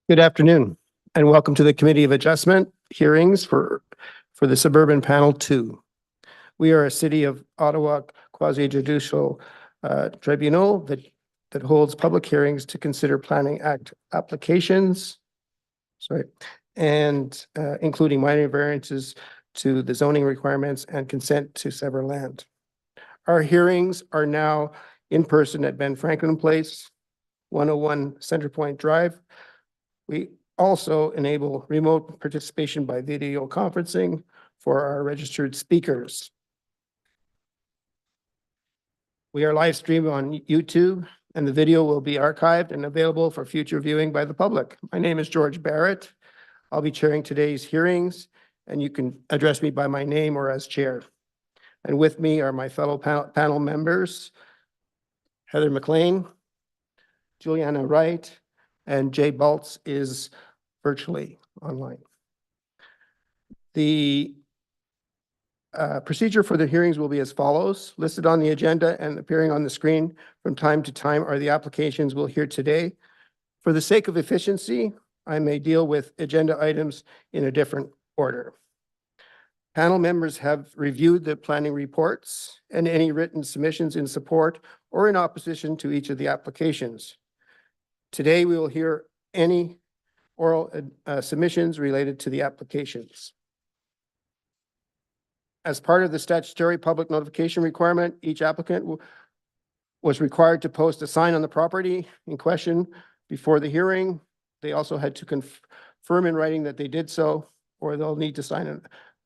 Good afternoon, and welcome to the Committee of Adjustment hearings for the Suburban Panel 2. We are a City of Ottawa quasi-judicial tribunal that holds public hearings to consider Planning Act applications, and including minor variances to the zoning requirements and consent to sever land. Our hearings are now in person at Ben Franklin Place, 101 Centrepointe Drive. We also enable remote participation by video conferencing for our registered speakers. We are live streamed on YouTube, and the video will be archived and available for future viewing by the public. My name is George Barrett. I'll be chairing today's hearings, and you can address me by my name or as chair. And with me are my fellow panel members, Heather McLean, Juliana Wright, and Jay Baltz is virtually online. The procedure for the hearings will be as follows. Listed on the agenda and appearing on the screen from time to time are the applications we'll hear today. For the sake of efficiency, I may deal with agenda items in a different order. Panel members have reviewed the planning reports and any written submissions in support or in opposition to each of the applications. Today, we will hear any oral submissions related to the applications. As part of the statutory public notification requirement, each applicant was required to post a sign on the property in question before the hearing. They also had to confirm in writing that they did so, or they'll need to sign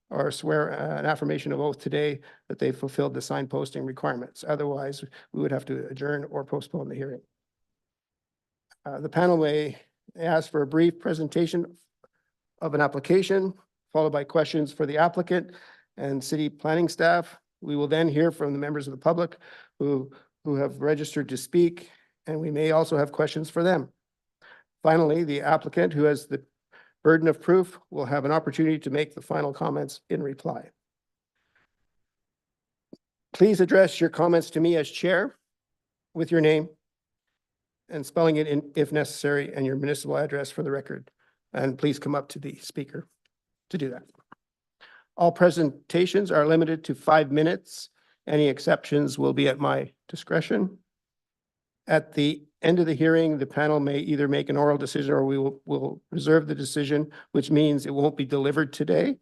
or swear an affirmation of oath today that they fulfilled the sign posting requirements. Otherwise, we would have to adjourn or postpone the hearing. The panel may ask for a brief presentation of an application, followed by questions for the applicant and city planning staff. We will then hear from the members of the public who have registered to speak, and we may also have questions for them. Finally, the applicant, who has the burden of proof, will have an opportunity to make the final comments in reply. Please address your comments to me as chair with your name and spelling it in if necessary, and your municipal address for the record. And please come up to the speaker to do that. All presentations are limited to 5 minutes. Any exceptions will be at my discretion. At the end of the hearing, the panel may either make an oral decision or we will reserve the decision, which means it won't be delivered today.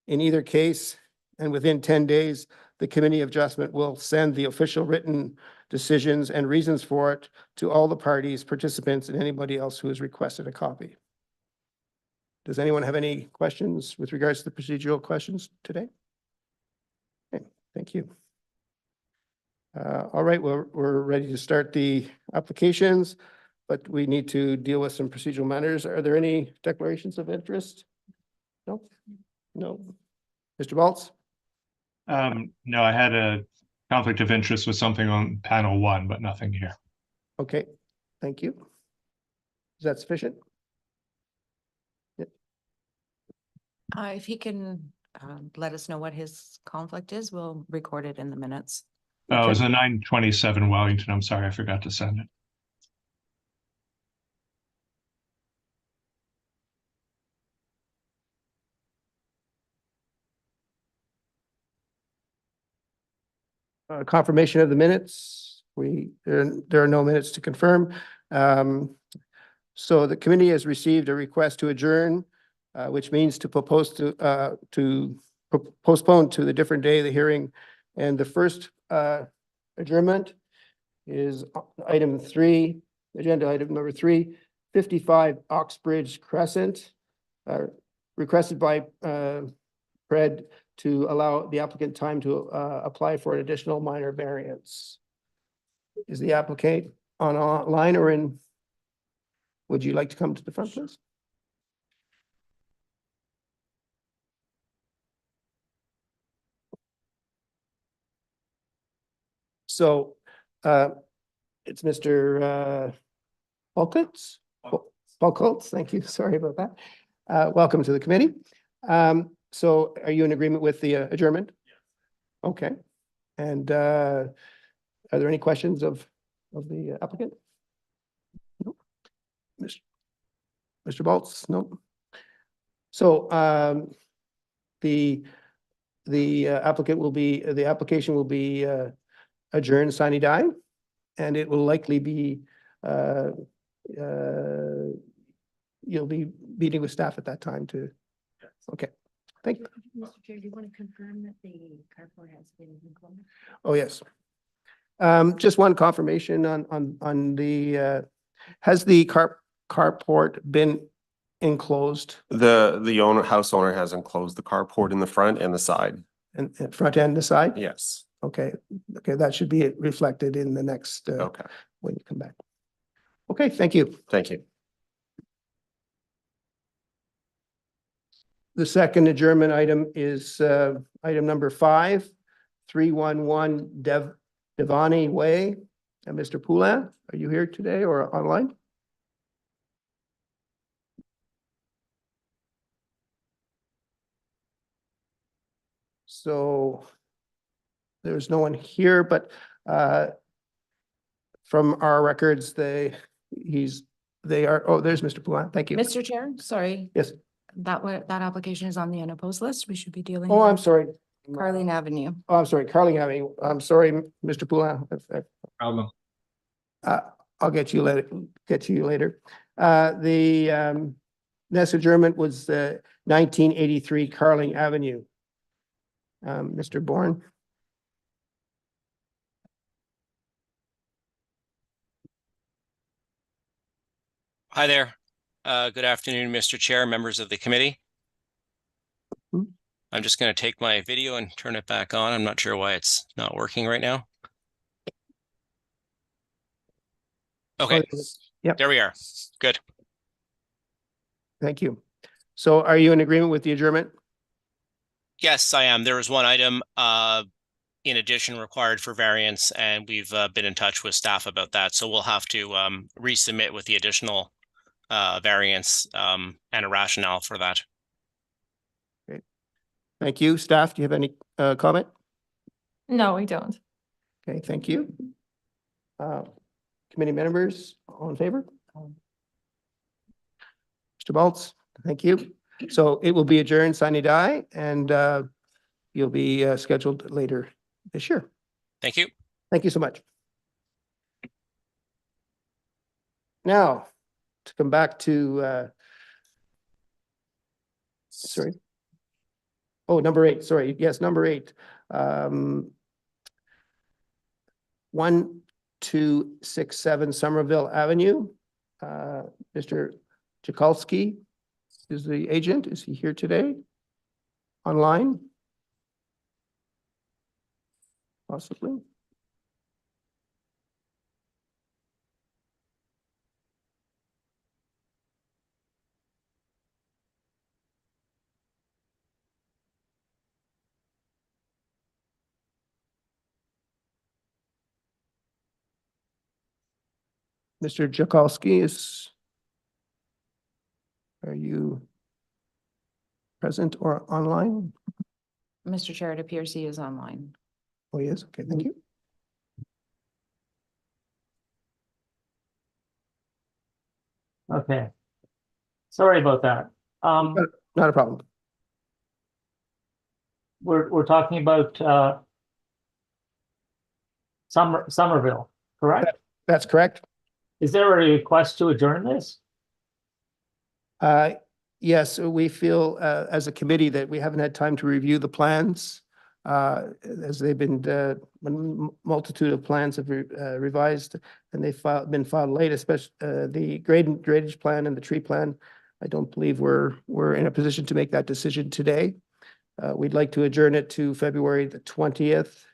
In either case, and within 10 days, the Committee of Adjustment will send the official written decisions and reasons for it to all the parties, participants, and anybody else who has requested a copy. Does anyone have any questions with regards to the procedural questions today? Okay, thank you. All right, we're ready to start the applications, but we need to deal with some procedural matters. Are there any declarations of interest? No? No. Mr. Baltz? No, I had a conflict of interest with something on panel 1, but nothing here. Okay, thank you. Is that sufficient? If he can let us know what his conflict is, we'll record it in the minutes. Oh, it was a 927 Wellington. I'm sorry, I forgot to send it. Confirmation of the minutes. There are no minutes to confirm. So the committee has received a request to adjourn, which means to postpone to the different day of the hearing. And the first adjournment is item 3, agenda item number 3, 55 Oxbridge Crescent, requested by Fred to allow the applicant time to apply for an additional minor variance. Is the applicant online or in? Would you like to come to the front, please? So it's Mr. Baltz. Baltz, thank you. Sorry about that. Welcome to the committee. So are you in agreement with the adjournment? Yes. Okay. And are there any questions of the applicant? No. Mr. Baltz? No. So, the applicant will be, the application will be, adjourned sine die, and it will likely be, you'll be meeting with staff at that time to, okay, thank you. Mr. Chair, do you want to confirm that the carport has been included? Oh, yes. Just one confirmation on the, has the carport been enclosed The house owner has enclosed the carport in the front and the side. and front end, the side? Yes. Okay, okay, that should be reflected in the next, Okay. when you come back. Okay, thank you. Thank you. The second adjournment item is item number 5, 311 Devonian Way. And Mr. Poulin, are you here today or online? So there's no one here, but from our records, they are, oh, there's Mr. Poulin. Thank you. Mr. Chair, sorry, Yes. that application is on the unopposed list. We should be dealing. Oh, I'm with sorry. Carling Avenue. Oh, I'm sorry, Carling Avenue. I'm sorry, Mr. Poulin. Problem. I'll get you later, The next adjournment was 1983 Carling Avenue. Mr. Bourne. Hi there. Good afternoon, Mr. Chair, members of the committee. Mhm. I'm just going to take my video and turn it back on. I'm not sure why it's not working right now. Okay, Yep. there we are. Good. Thank you. So are you in agreement with the adjournment? Yes, I am. There was one item in addition required for variance, and we've been in touch with staff about that. So we'll have to resubmit with the additional variance and a rationale for that. Thank you. Staff, do you have any comment? No, we don't. Okay, thank you. Committee members, all in favor? Mr. Baltz, thank you. So it will be adjourned sine die, and you'll be scheduled later this year. Thank you. Thank you so much. Now, to come back to, sorry. Oh, number 8, sorry. Yes, number 8. 1267 Somerville Avenue. Mr. Jakulski is the agent. Is he here today? Online? Possibly. Mr. Jakulski are you present or online? Mr. Chair, it appears he is online. Oh, yes. Okay, thank you. Okay. Sorry about that. Not a problem. We're talking about Somerville, correct? That's correct. Is there a request to adjourn this? Yes, we feel as a committee that we haven't had time to review the plans. As they've been, multitude of plans have revised and they've been filed late, especially the drainage plan and the tree plan. I don't believe we're in a position to make that decision today. We'd like to adjourn it to February the 20th,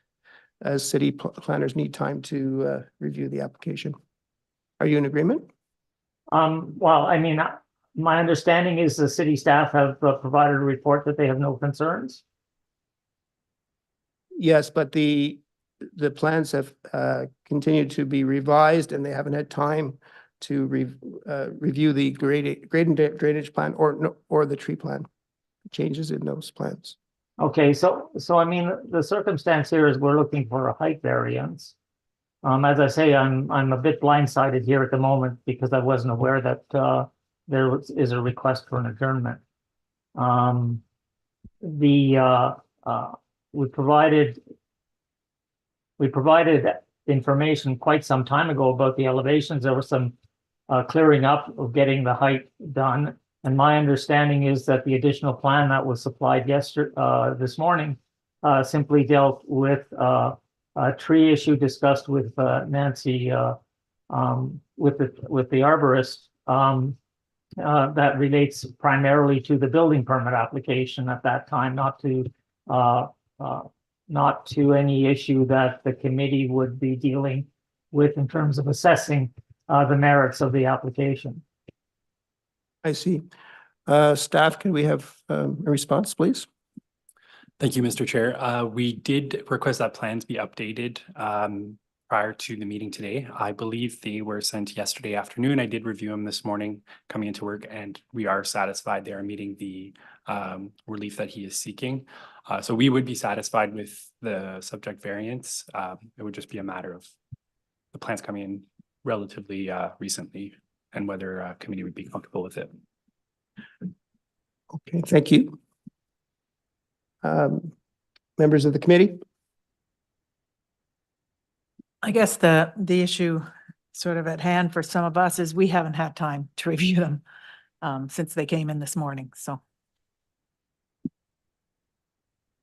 as city planners need time to review the application. Are you in agreement? Well, I mean, my understanding is the city staff have provided a report that they have no concerns. Yes, but the plans have continued to be revised and they haven't had time to review the drainage plan or the tree plan, changes in those plans. Okay, so I mean, the circumstance here is we're looking for a height variance. As I say, I'm a bit blindsided here at the moment because I wasn't aware that is a request for an adjournment. We provided information quite some time ago about the elevations. There was some clearing up of getting the height done. And my understanding is that the additional plan that was supplied this morning simply dealt with a tree issue discussed with Nancy with the arborist that relates primarily to the building permit application at that time, not to any issue that the committee would be dealing with in terms of assessing the merits of the application. I see. Staff, can we have a response, please? Thank you, Mr. Chair. We did request that plans be updated prior to the meeting today. I believe they were sent yesterday afternoon. I did review them this morning coming into work, and we are satisfied they are meeting the relief that he is seeking. So we would be satisfied with the subject variance. It would just be a matter of the plans coming in relatively recently and whether committee would be comfortable with it. Okay, thank you. Members of the committee? I guess the issue sort of at hand for some of us is we haven't had time to review them since they came in this morning, so.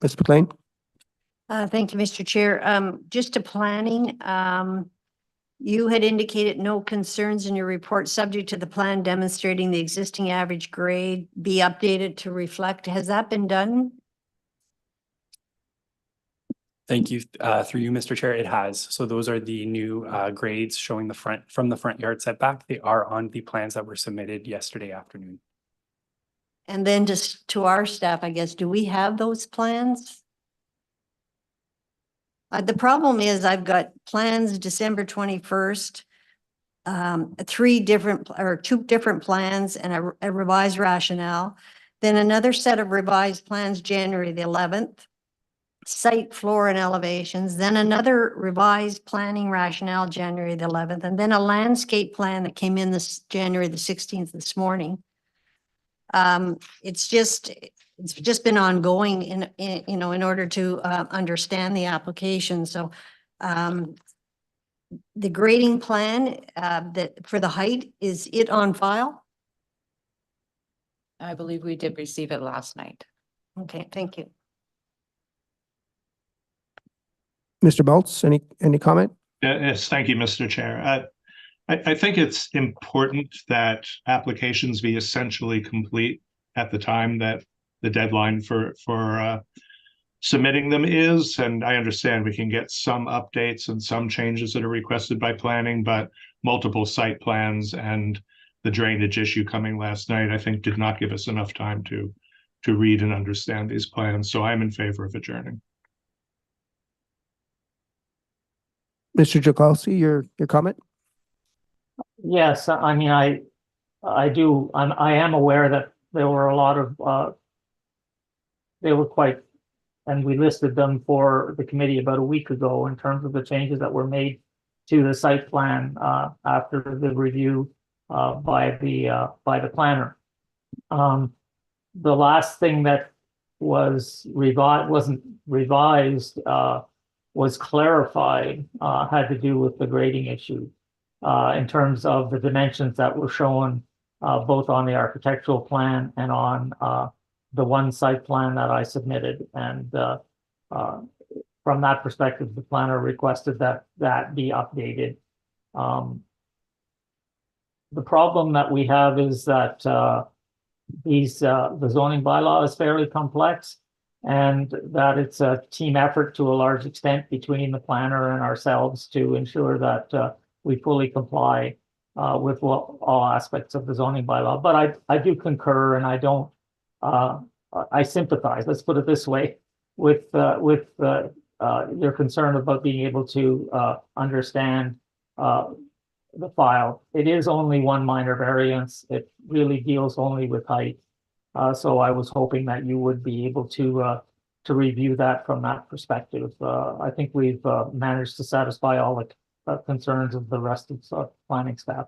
Ms. McLean? Thank you, Mr. Chair. Just to planning, you had indicated no concerns in your report subject to the plan demonstrating the existing average grade be updated to reflect. Has that been done? Thank you. Through you, Mr. Chair, it has. So those are the new grades showing the front yard setback. They are on the plans that were submitted yesterday afternoon. And then just to our staff, I guess, do we have those plans? The problem is I've got plans December 21st, two different plans and a revised rationale, then another set of revised plans January the 11th, site floor and elevations, then another revised planning rationale January the 11th, and then a landscape plan that came in this January the 16th this morning. It's just been ongoing in order to understand the application. So the grading plan that for the height, is it on file? I believe we did receive it last night. Okay, thank you. Mr. Baltz, any comment? Yes, thank you, Mr. Chair. I think it's important that applications be essentially complete at the time that the deadline for submitting them is, and I understand we can get some updates and some changes that are requested by planning, but multiple site plans and the drainage issue coming last night, I think, did not give us enough time to read and understand these plans. So I'm in favor of adjourning. Mr. Jokalsi, your comment? Yes, I mean, I am aware that there were a lot of they were quite, and we listed them for the committee about a week ago in terms of the changes that were made to the site plan after the review by the planner. The last thing that wasn't revised was clarified, had to do with the grading issue in terms of the dimensions that were shown both on the architectural plan and on the one site plan that I submitted. And from that perspective, the planner requested that be updated. The problem that we have is that the zoning bylaw is fairly complex, and that it's a team effort to a large extent between the planner and ourselves to ensure that we fully comply with all aspects of the zoning bylaw. But I do concur, and I sympathize, let's put it this way, with your concern about being able to understand the file. It is only one minor variance. It really deals only with height. So I was hoping that you would be able to review that from that perspective. I think we've managed to satisfy all the concerns of the rest of the planning staff.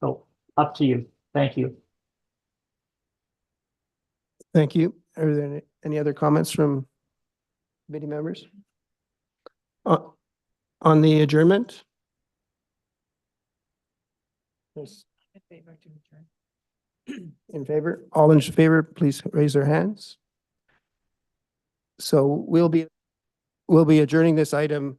So up to you. Thank you. Thank you. Are there any other comments from committee members? On the adjournment? Yes. In favor? All in favor, please raise their hands. So we'll be adjourning this item,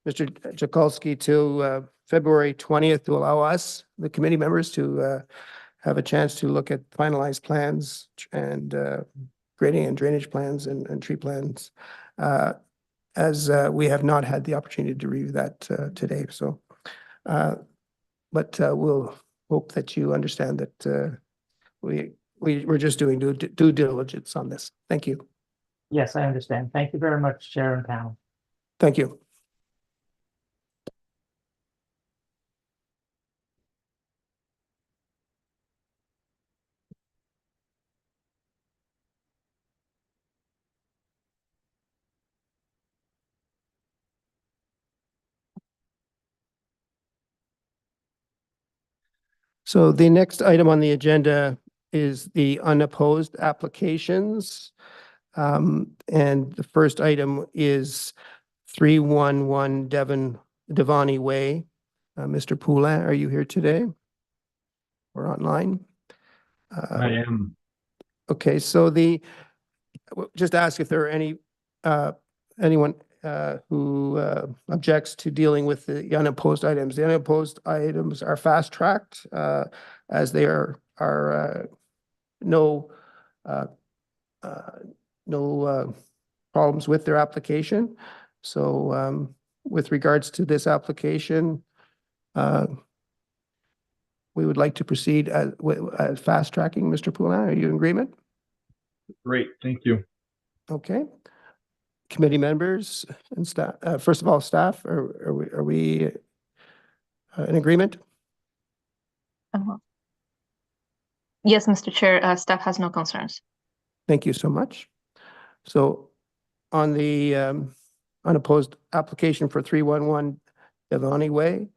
Mr. Jakulski, to February 20th to allow us, the committee members, to have a chance to look at finalized plans and grading and drainage plans and tree plans, as we have not had the opportunity to review that today. So, but we'll hope that you understand that we're just doing due diligence on this. Thank you. Yes, I understand. Thank you very much, Chair and panel. Thank you. So the next item on the agenda is the unopposed applications. And the first item is 311 Devonian Way. Mr. Poulin, are you here today? Or online? I am. Okay, so just ask if there are anyone who objects to dealing with the unopposed items. The unopposed items are fast-tracked as they are no problems with their application. So with regards to this application, we would like to proceed as fast-tracking. Mr. Poulin, are you in agreement? Great, thank you. Okay. Committee members and staff, first of all, staff, are we in agreement? Yes, Mr. Chair, staff has no concerns. Thank you so much. So on the unopposed application for 311 Devonian Way.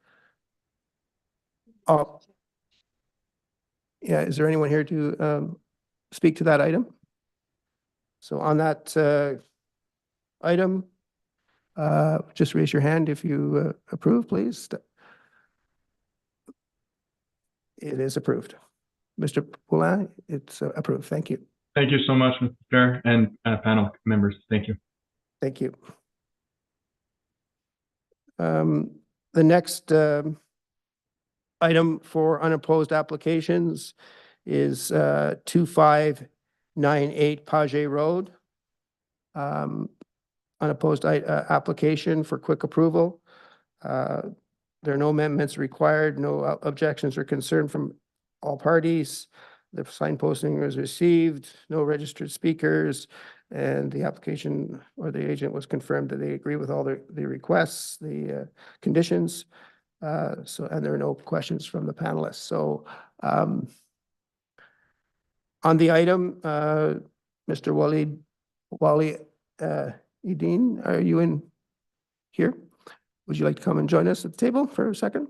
Yeah, is there anyone here to speak to that item? So on that item, just raise your hand if you approve, please. It is approved. Mr. Poulin, it's approved. Thank you. Thank you so much, Mr. Chair and panel members. Thank you. Thank you. The next item for unopposed applications is 2598 Page Road. Unopposed application for quick approval. There are no amendments required, no objections or concern from all parties. The sign posting was received, no registered speakers, and the application or the agent was confirmed that they agree with all the requests, the conditions. So, and there are no questions from the panelists. So, on the item, Mr. Wali Edin, are you in here? Would you like to come and join us at the table for a second?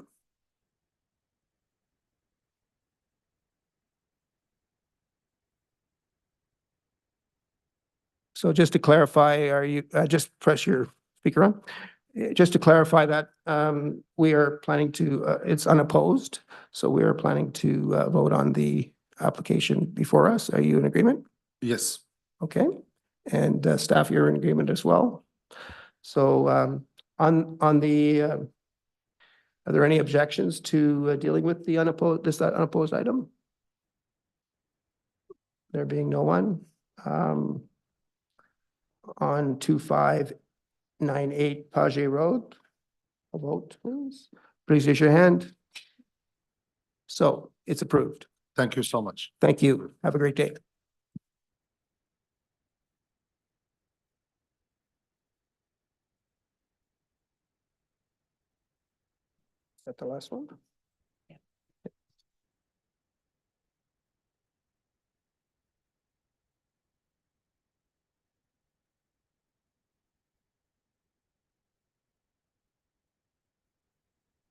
So just to clarify, are you, just press your speaker on. Just to clarify that we are planning to, it's unopposed. So we are planning to vote on the application before us. Are you in agreement? Yes. Okay. And staff, you're in agreement as well. So on the, are there any objections to dealing with the unopposed item? There being no one. On 2598 Page Road, a vote, please. Please raise your hand. So it's approved. Thank you so much. Thank you. Have a great day. Is that the last one? Yeah.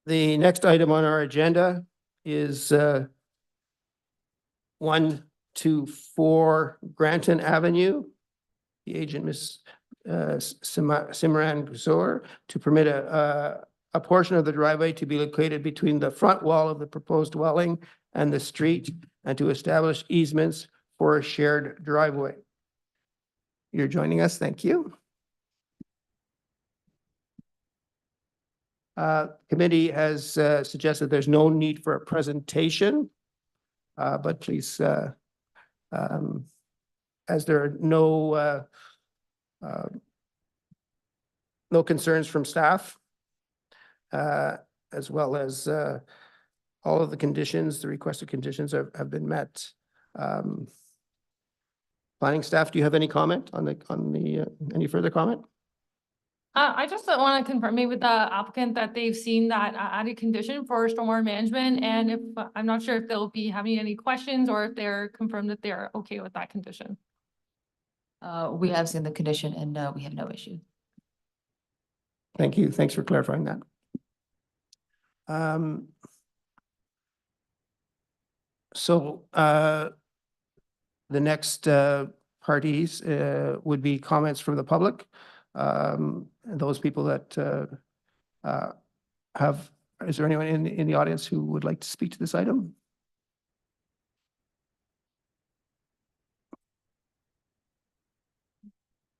The next item on our agenda is 1 to 4 Granton Avenue. The agent, Ms. Simran Guzor, to permit a portion of the driveway to be located between the front wall of the proposed dwelling and the street, and to establish easements for a shared driveway. You're joining us. Thank you. Committee has suggested there's no need for a presentation, but please, as there are no concerns from staff, as well as all of the conditions, the requested conditions have been met. Planning staff, do you have any comment on any further comment? I just want to confirm maybe with the applicant that they've seen that added condition for stormwater management, and if, I'm not sure if they'll be having any questions or if they're confirmed that they're okay with that condition. We have seen the condition and we have no issue. Thank you. Thanks for clarifying that. So the next parties would be comments from the public. Those people that is there anyone in the audience who would like to speak to this item?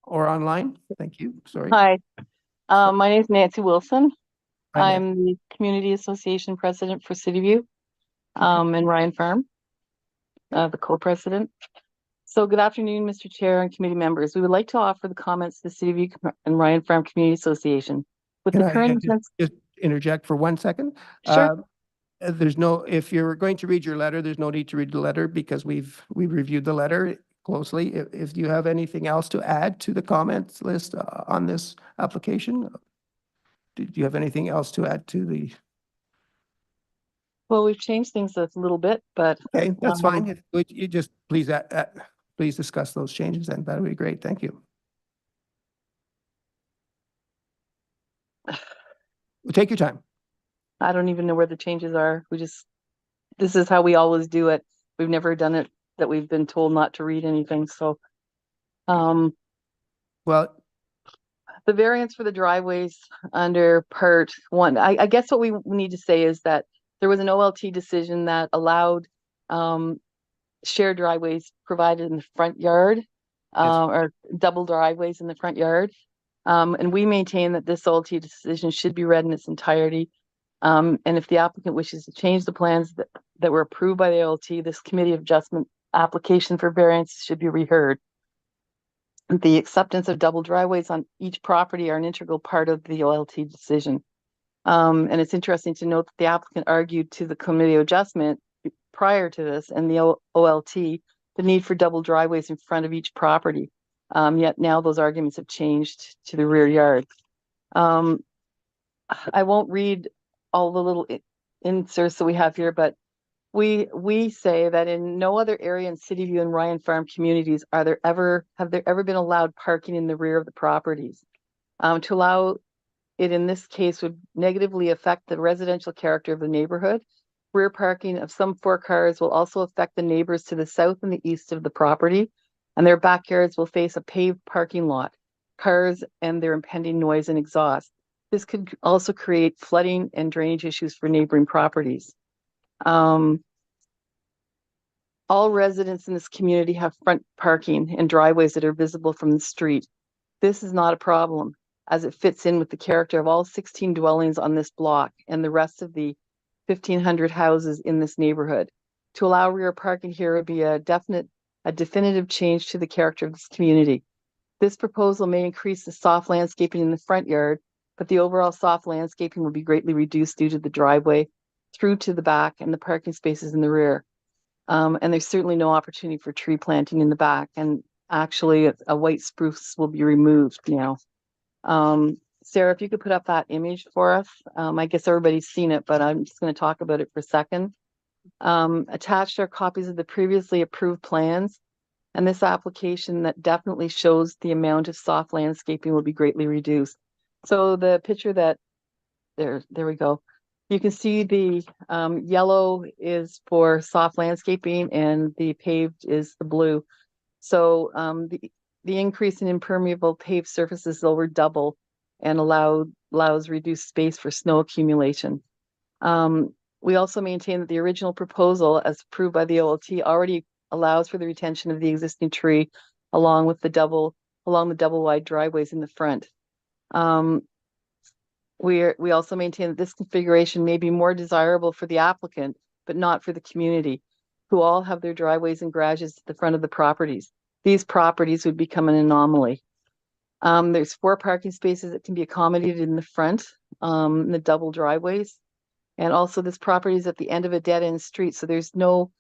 Or online? Thank you. Sorry. Hi, my name is Nancy Wilson. Hi, I'm the Community Association President for City View and Ryan Farm, the co-president. So good afternoon, Mr. Chair and committee members. We would like to offer the comments to the City View and Ryan Farm Community Association. With the current just interject for 1 second? Sure. If you're going to read your letter, there's no need to read the letter because we've reviewed the letter closely. If you have anything else to add to the comments list on this application, do you have anything else to add to the? Well, we've changed things a little bit, but Okay, that's fine. If you just please please discuss those changes, and that would be great. Thank you. Take your time. I don't even know where the changes are. This is how we always do it. We've never done it that we've been told not to read anything. So, well, the variance for the driveways under part 1, I guess what we need to say is that there was an OLT decision that allowed shared driveways provided in the front yard, or double driveways in the front yard. And we maintain that this OLT decision should be read in its entirety. And if the applicant wishes to change the plans that were approved by the OLT, this committee of adjustment application for variance should be reheard. The acceptance of double driveways on each property are an integral part of the OLT decision. And it's interesting to note that the applicant argued to the committee of adjustment prior to this and the OLT the need for double driveways in front of each property. Yet now those arguments have changed to the rear yard. I won't read all the little inserts that we have here, but we say that in no other area in City View and Ryan Farm communities have there ever been allowed parking in the rear of the properties. To allow it in this case would negatively affect the residential character of the neighborhood. Rear parking of some 4 cars will also affect the neighbors to the south and the east of the property, and their backyards will face a paved parking lot, cars, and their impending noise and exhaust. This could also create flooding and drainage issues for neighboring properties. All residents in this community have front parking and driveways that are visible from the street. This is not a problem, as it fits in with the character of all 16 dwellings on this block and the rest of the 1,500 houses in this neighborhood. To allow rear parking here would be a definitive change to the character of this community. This proposal may increase the soft landscaping in the front yard, but the overall soft landscaping will be greatly reduced due to the driveway through to the back and the parking spaces in the rear. And there's certainly no opportunity for tree planting in the back. And actually a white spruce will be removed now. Sarah, if you could put up that image for us. I guess everybody's seen it, but I'm just going to talk about it for a second. Attached are copies of the previously approved plans. And this application that definitely shows the amount of soft landscaping will be greatly reduced. So the picture that, there we go. You can see the yellow is for soft landscaping and the paved is the blue. So the increase in impermeable paved surfaces is over double and allows reduced space for snow accumulation. We also maintain that the original proposal, as approved by the OLT, already allows for the retention of the existing tree along the double wide driveways in the front. We also maintain that this configuration may be more desirable for the applicant, but not for the community, who all have their driveways and garages at the front of the properties. These properties would become an anomaly. There's 4 parking spaces that can be accommodated in the front, in the double driveways. And also this property is at the end of a dead end street. So there's little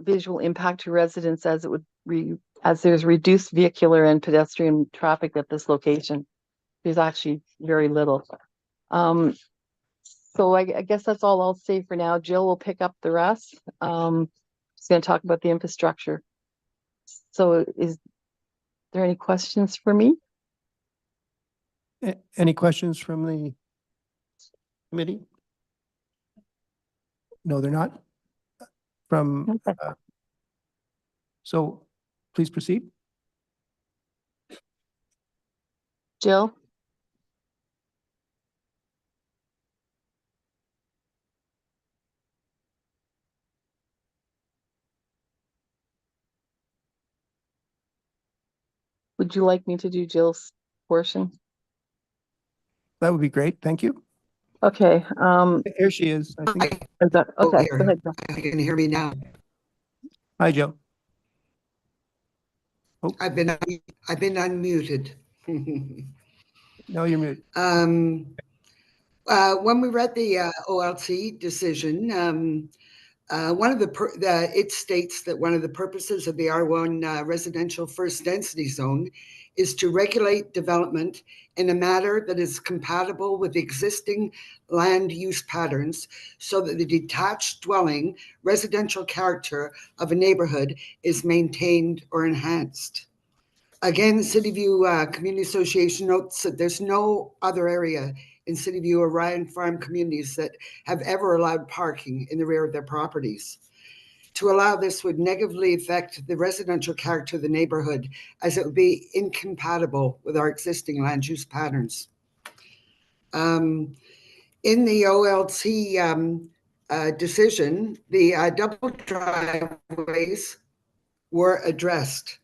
visual impact to residents as there's reduced vehicular and pedestrian traffic at this location. There's actually very little. So I guess that's all I'll say for now. Jill will pick up the rest. She's going to talk about the infrastructure. So is there any questions for me? Any questions from the committee? No, they're not. So please proceed. Jill? Would you like me to do Jill's portion? That would be great. Thank you. Okay. Here she is. I think. Okay, go ahead. You can hear me now. Hi, Joe. I've been unmuted. No, you're muted. When we read the OLT decision, it states that one of the purposes of the R1 residential first density zone is to regulate development in a manner that is compatible with existing land use patterns so that the detached dwelling residential character of a neighborhood is maintained or enhanced. Again, City View Community Association notes that there's no other area in City View or Ryan Farm communities that have ever allowed parking in the rear of their properties. To allow this would negatively affect the residential character of the neighborhood, as it would be incompatible with our existing land use patterns. In the OLT decision, the double driveways were addressed.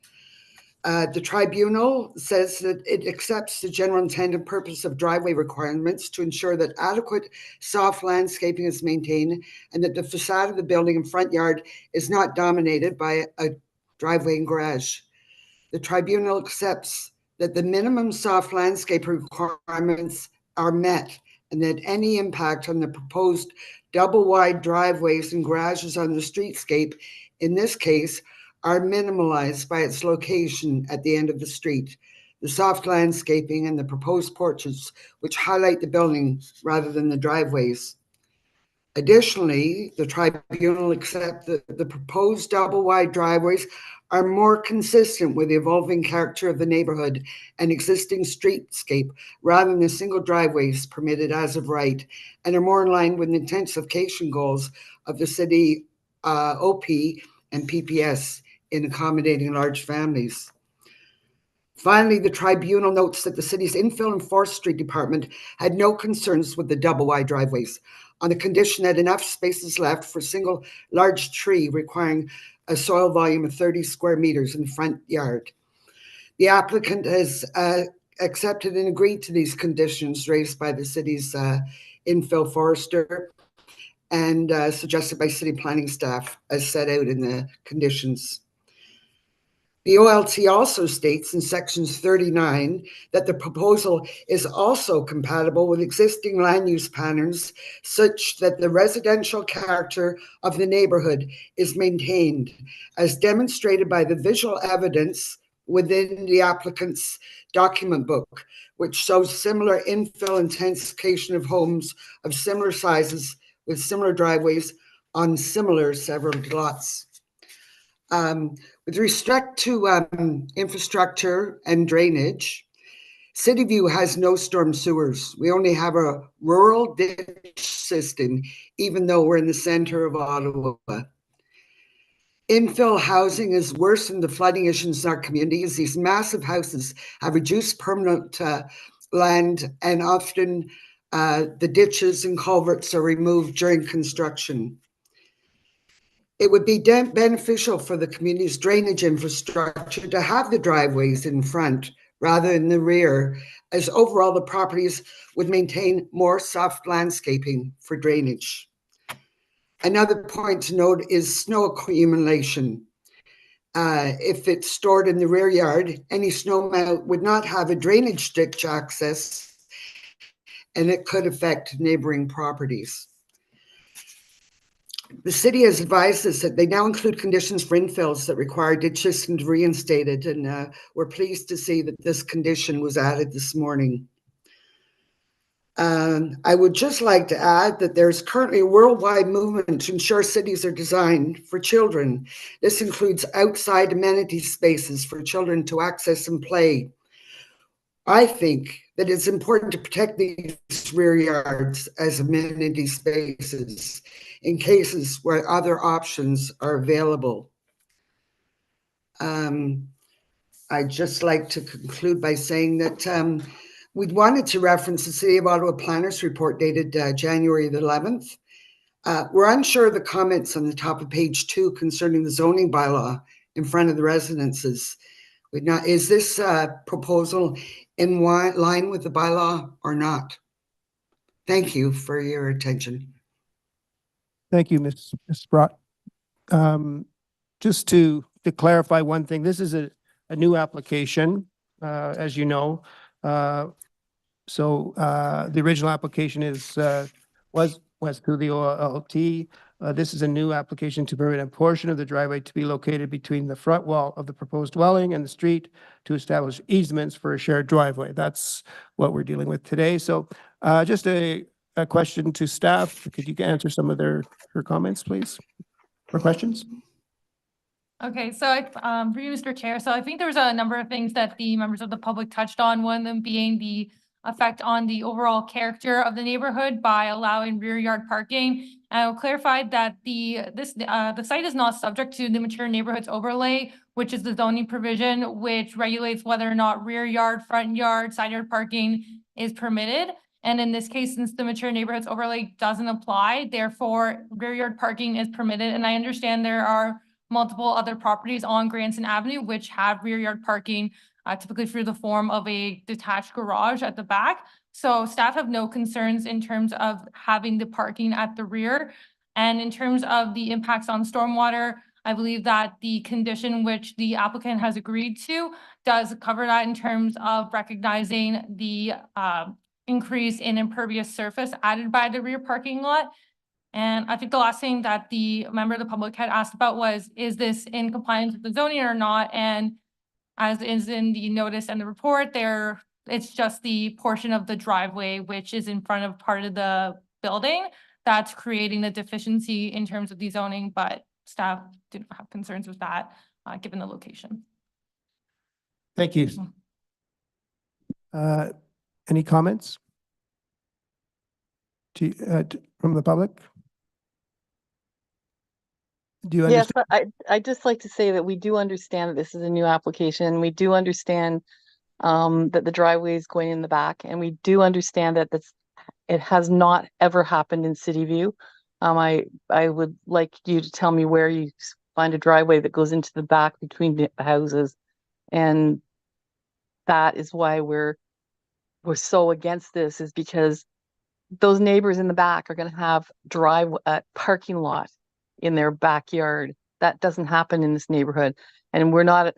The tribunal says that it accepts the general intent and purpose of driveway requirements to ensure that adequate soft landscaping is maintained and that the facade of the building and front yard is not dominated by a driveway and garage. The tribunal accepts that the minimum soft landscape requirements are met and that any impact on the proposed double wide driveways and garages on the streetscape, in this case, are minimalized by its location at the end of the street, the soft landscaping and the proposed porches, which highlight the building rather than the driveways. Additionally, the tribunal accepts that the proposed double wide driveways are more consistent with the evolving character of the neighborhood and existing streetscape rather than the single driveways permitted as of right, and are more in line with the intensification goals of the city OP and PPS in accommodating large families. Finally, the tribunal notes that the city's infill and forestry department had no concerns with the double wide driveways on the condition that enough space is left for a single large tree requiring a soil volume of 30 square meters in the front yard. The applicant has accepted and agreed to these conditions raised by the city's infill forester and suggested by city planning staff as set out in the conditions. The OLT also states in sections 39 that the proposal is also compatible with existing land use patterns such that the residential character of the neighborhood is maintained, as demonstrated by the visual evidence within the applicant's document book, which shows similar infill intensification of homes of similar sizes with similar driveways on similar several lots. With respect to infrastructure and drainage, City View has no storm sewers. We only have a rural ditch system, even though we're in the center of Ottawa. Infill housing is worse than the flooding issues in our community, as these massive houses have reduced permanent land, and often the ditches and culverts are removed during construction. It would be beneficial for the community's drainage infrastructure to have the driveways in front rather than the rear, as overall the properties would maintain more soft landscaping for drainage. Another point to note is snow accumulation. If it's stored in the rear yard, any snow melt would not have a drainage ditch access, and it could affect neighboring properties. The city has advised us that they now include conditions for infills that require ditch systems reinstated, and we're pleased to see that this condition was added this morning. I would just like to add that there's currently a worldwide movement to ensure cities are designed for children. This includes outside amenity spaces for children to access and play. I think that it's important to protect these rear yards as amenity spaces in cases where other options are available. I'd just like to conclude by saying that we'd wanted to reference the City of Ottawa Planners Report dated January the 11th. We're unsure of the comments on the top of page 2 concerning the zoning bylaw in front of the residences. Is this proposal in line with the bylaw or not? Thank you for your attention. Thank you, Ms. Sprott. Just to clarify one thing, this is a new application, as you know. So the original application was through the OLT. This is a new application to permit a portion of the driveway to be located between the front wall of the proposed dwelling and the street to establish easements for a shared driveway. That's what we're dealing with today. So just a question to staff. Could you answer some of her comments, please, or questions? Okay, so for you, Mr. Chair, so I think there was a number of things that the members of the public touched on, one of them being the effect on the overall character of the neighborhood by allowing rear yard parking. And I will clarify that the site is not subject to the mature neighborhoods overlay, which is the zoning provision which regulates whether or not rear yard, front yard, side yard parking is permitted. And in this case, since the mature neighborhoods overlay doesn't apply, therefore rear yard parking is permitted. And I understand there are multiple other properties on Granton Avenue which have rear yard parking, typically through the form of a detached garage at the back. So staff have no concerns in terms of having the parking at the rear. And in terms of the impacts on stormwater, I believe that the condition which the applicant has agreed to does cover that in terms of recognizing the increase in impervious surface added by the rear parking lot. And I think the last thing that the member of the public had asked about was, is this in compliance with the zoning or not? And as is in the notice and the report there, it's just the portion of the driveway which is in front of part of the building that's creating the deficiency in terms of the zoning, but staff didn't have concerns with that given the location. Thank you. Any comments from the public? Do you understand? Yes, I'd just like to say that we do understand that this is a new application. We do understand that the driveway is going in the back, and we do understand that it has not ever happened in City View. I would like you to tell me where you find a driveway that goes into the back between the houses, and that is why we're so against this, is because those neighbors in the back are going to have parking lot in their backyard. That doesn't happen in this neighborhood, and we're not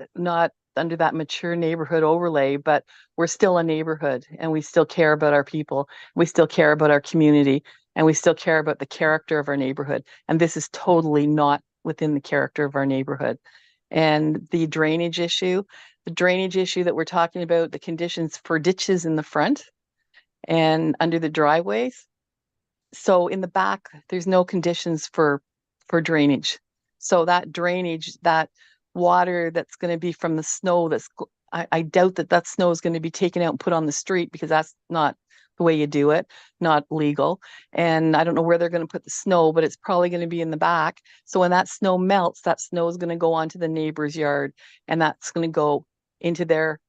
under that mature neighborhood overlay, but we're still a neighborhood, and we still care about our people. We still care about our community, and we still care about the character of our neighborhood. And this is totally not within the character of our neighborhood. And the drainage issue that we're talking about, the conditions for ditches in the front and under the driveways. So in the back, there's no conditions for drainage. So that drainage, that water that's going to be from the snow that's I doubt that that snow is going to be taken out and put on the street because that's not the way you do it, not legal. And I don't know where they're going to put the snow, but it's probably going to be in the back. So when that snow melts, that snow is going to go onto the neighbor's yard, and that's going to go into their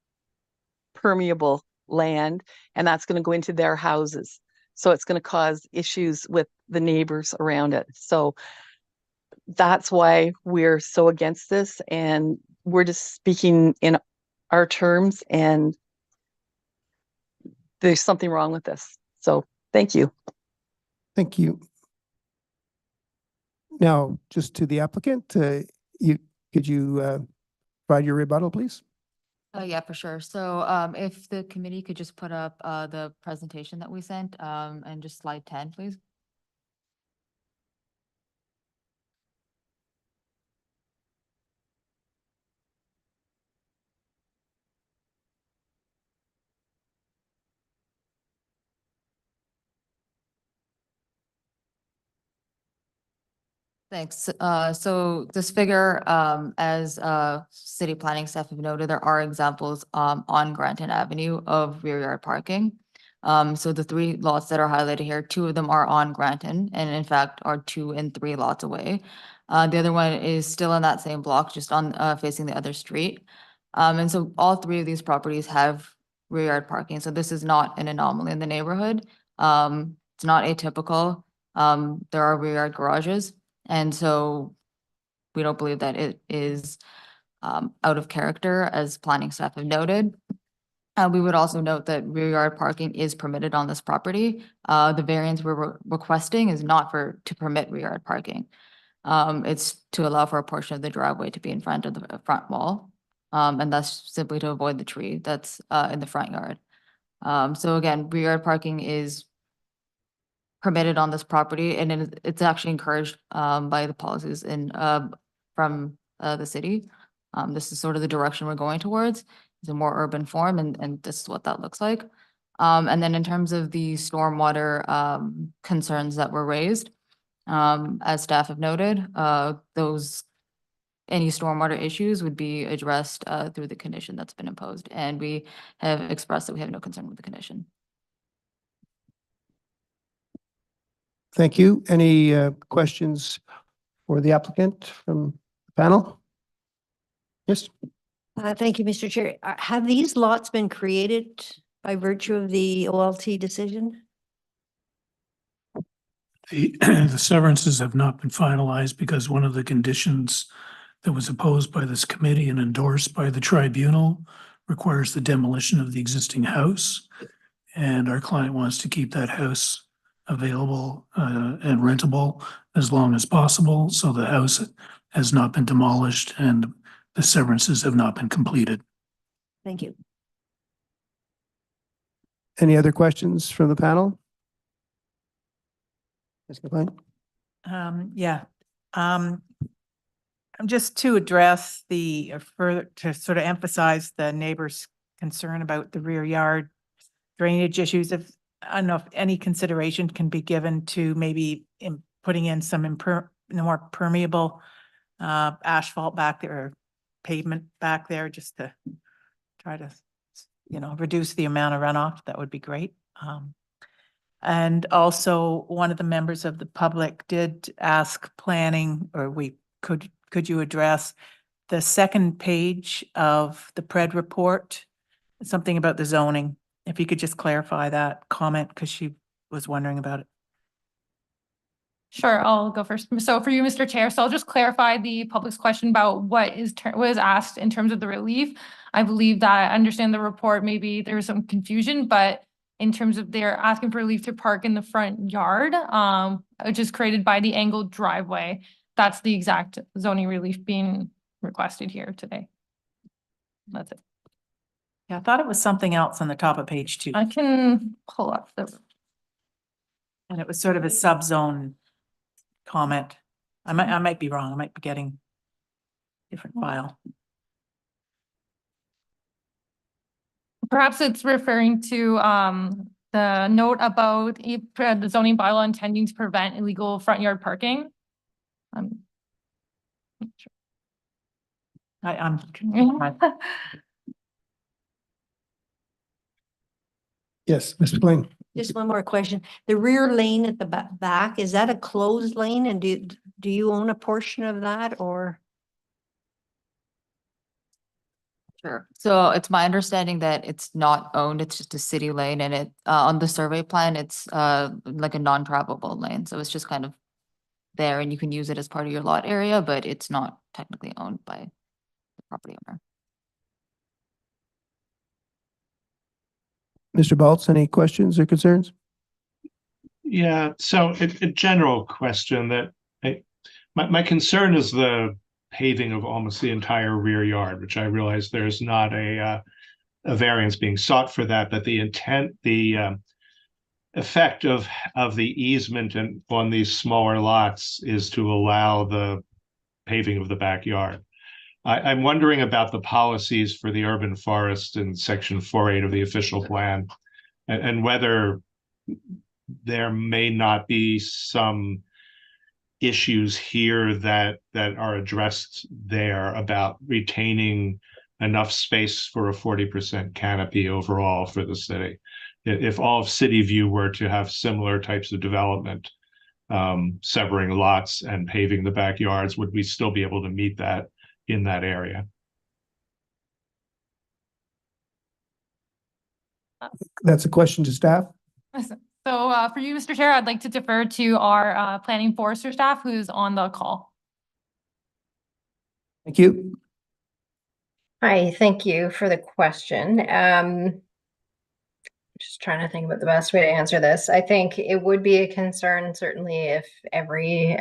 permeable land, and that's going to go into their houses. So it's going to cause issues with the neighbors around it. So that's why we're so against this, and we're just speaking in our terms, and there's something wrong with this. So thank you. Thank you. Now, just to the applicant, could you provide your rebuttal, please? Yeah, for sure. So if the committee could just put up the presentation that we sent and just slide 10, please. Thanks. So this figure, as city planning staff have noted, there are examples on Granton Avenue of rear yard parking. So the 3 lots that are highlighted here, 2 of them are on Granton, and in fact are 2 and 3 lots away. The other one is still in that same block, just on facing the other street. And so all 3 of these properties have rear yard parking. So this is not an anomaly in the neighborhood. It's not atypical. There are rear yard garages. And so we don't believe that it is out of character, as planning staff have noted. We would also note that rear yard parking is permitted on this property. The variance we're requesting is not to permit rear yard parking. It's to allow for a portion of the driveway to be in front of the front wall. And that's simply to avoid the tree that's in the front yard. So again, rear yard parking is permitted on this property, and it's actually encouraged by the policies from the city. This is sort of the direction we're going towards. It's a more urban form, and this is what that looks like. And then in terms of the stormwater concerns that were raised, as staff have noted, any stormwater issues would be addressed through the condition that's been imposed, and we have expressed that we have no concern with the condition. Thank you. Any questions for the applicant from the panel? Yes. Thank you, Mr. Chair. Have these lots been created by virtue of the OLT decision? The severances have not been finalized because one of the conditions that was opposed by this committee and endorsed by the tribunal requires the demolition of the existing house. And our client wants to keep that house available and rentable as long as possible. So the house has not been demolished and the severances have not been completed. Thank you. Any other questions from the panel? Ms. McLean? Yeah. Just to address further, to sort of emphasize the neighbor's concern about the rear yard drainage issues, I don't know if any consideration can be given to maybe putting in some more permeable asphalt back there, or pavement back there, just to try to, reduce the amount of runoff. That would be great. And also, one of the members of the public did ask planning, or could you address the second page of the PRED report, something about the zoning? If you could just clarify that comment, because she was wondering about it. Sure, I'll go first. So for you, Mr. Chair, so I'll just clarify the public's question about what is asked in terms of the relief. I believe that I understand the report, maybe there was some confusion, but in terms of they're asking for relief to park in the front yard, which is created by the angled driveway. That's the exact zoning relief being requested here today. That's it. Yeah, I thought it was something else on the top of page 2. I can pull up and it was sort of a subzone comment. I might be wrong. I might be getting different file. Perhaps it's referring to the note about the zoning bylaw intending to prevent illegal front yard parking. I'm not sure. I'm Yes, Mr. Blaine. Just one more question. The rear lane at the back, is that a closed lane and do you own a portion of that or? Sure. So it's my understanding that it's not owned, it's just a city lane and it, on the survey plan, it's, like a non-travelable lane. So it's just kind of there and you can use it as part of your lot area, but it's not technically owned by the property owner. Mr. Baltz, any questions or concerns? Yeah, so a general question that my concern is the paving of almost the entire rear yard, which I realize there's not a variance being sought for that, but the intent, the effect of the easement and on these smaller lots is to allow the paving of the backyard. I'm wondering about the policies for the urban forest in section 4.8 of the official plan, and whether there may not be some issues here that are addressed there about retaining enough space for a 40% canopy overall for the city. If all of City View were to have similar types of development, severing lots and paving the backyards, would we still be able to meet that in that area? That's a question to staff. So for you, Mr. Chair, I'd like to defer to our planning forester staff who's on the call. Thank you. Hi, thank you for the question. Just trying to think about the best way to answer this. I think it would be a concern certainly if every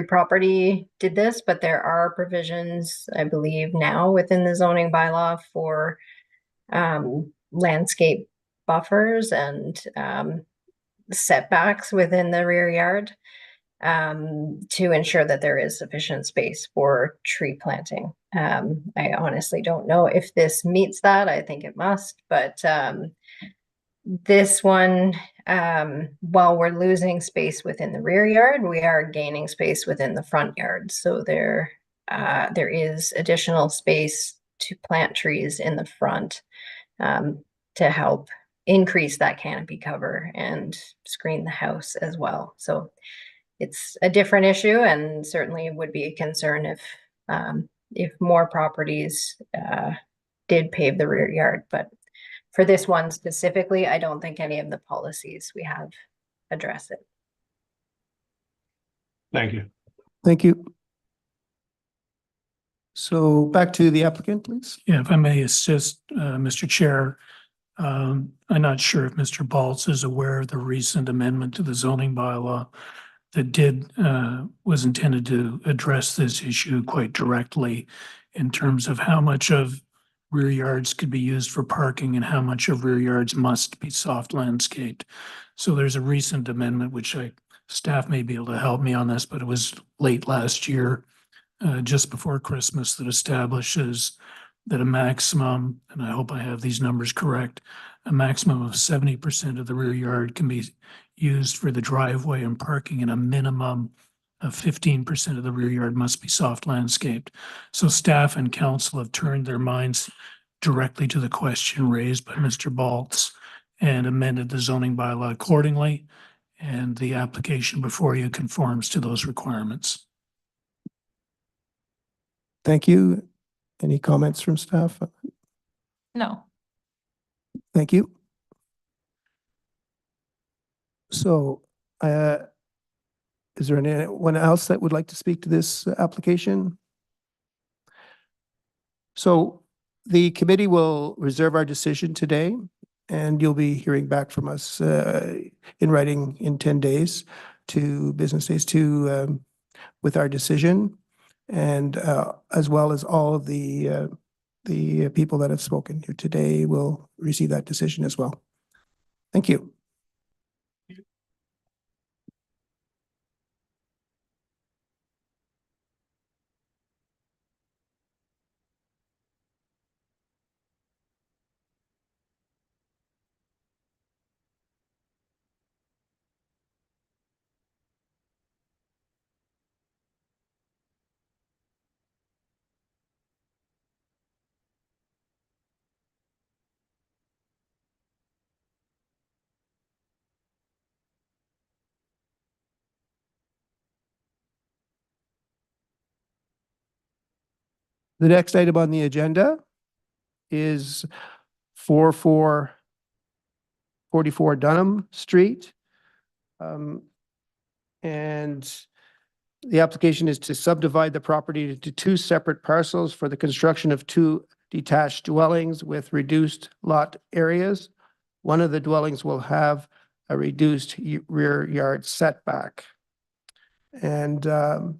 property did this, but there are provisions, I believe, now within the zoning bylaw for landscape buffers and setbacks within the rear yard to ensure that there is sufficient space for tree planting. I honestly don't know if this meets that. I think it must, but this one, while we're losing space within the rear yard, we are gaining space within the front yard. So there is additional space to plant trees in the front to help increase that canopy cover and screen the house as well. So it's a different issue and certainly would be a concern if more properties did pave the rear yard. But for this one specifically, I don't think any of the policies we have address it. Thank you. Thank you. So back to the applicant, please. Yeah, if I may assist, Mr. Chair. I'm not sure if Mr. Baltz is aware of the recent amendment to the zoning bylaw that was intended to address this issue quite directly in terms of how much of rear yards could be used for parking and how much of rear yards must be soft landscaped. So there's a recent amendment, which staff may be able to help me on this, but it was late last year, just before Christmas, that establishes that a maximum, and I hope I have these numbers correct, a maximum of 70% of the rear yard can be used for the driveway and parking, and a minimum of 15% of the rear yard must be soft landscaped. So staff and council have turned their minds directly to the question raised by Mr. Baltz and amended the zoning bylaw accordingly. And the application before you conforms to those requirements. Thank you. Any comments from staff? No. Thank you. So, is there anyone else that would like to speak to this application? So the committee will reserve our decision today, and you'll be hearing back from us in writing in 10 days to business days with our decision, and as well as all of the people that have spoken here today will receive that decision as well. Thank you. The next item on the agenda is 44 Dunham Street. And the application is to subdivide the property into two separate parcels for the construction of two detached dwellings with reduced lot areas. One of the dwellings will have a reduced rear yard setback. And Mr.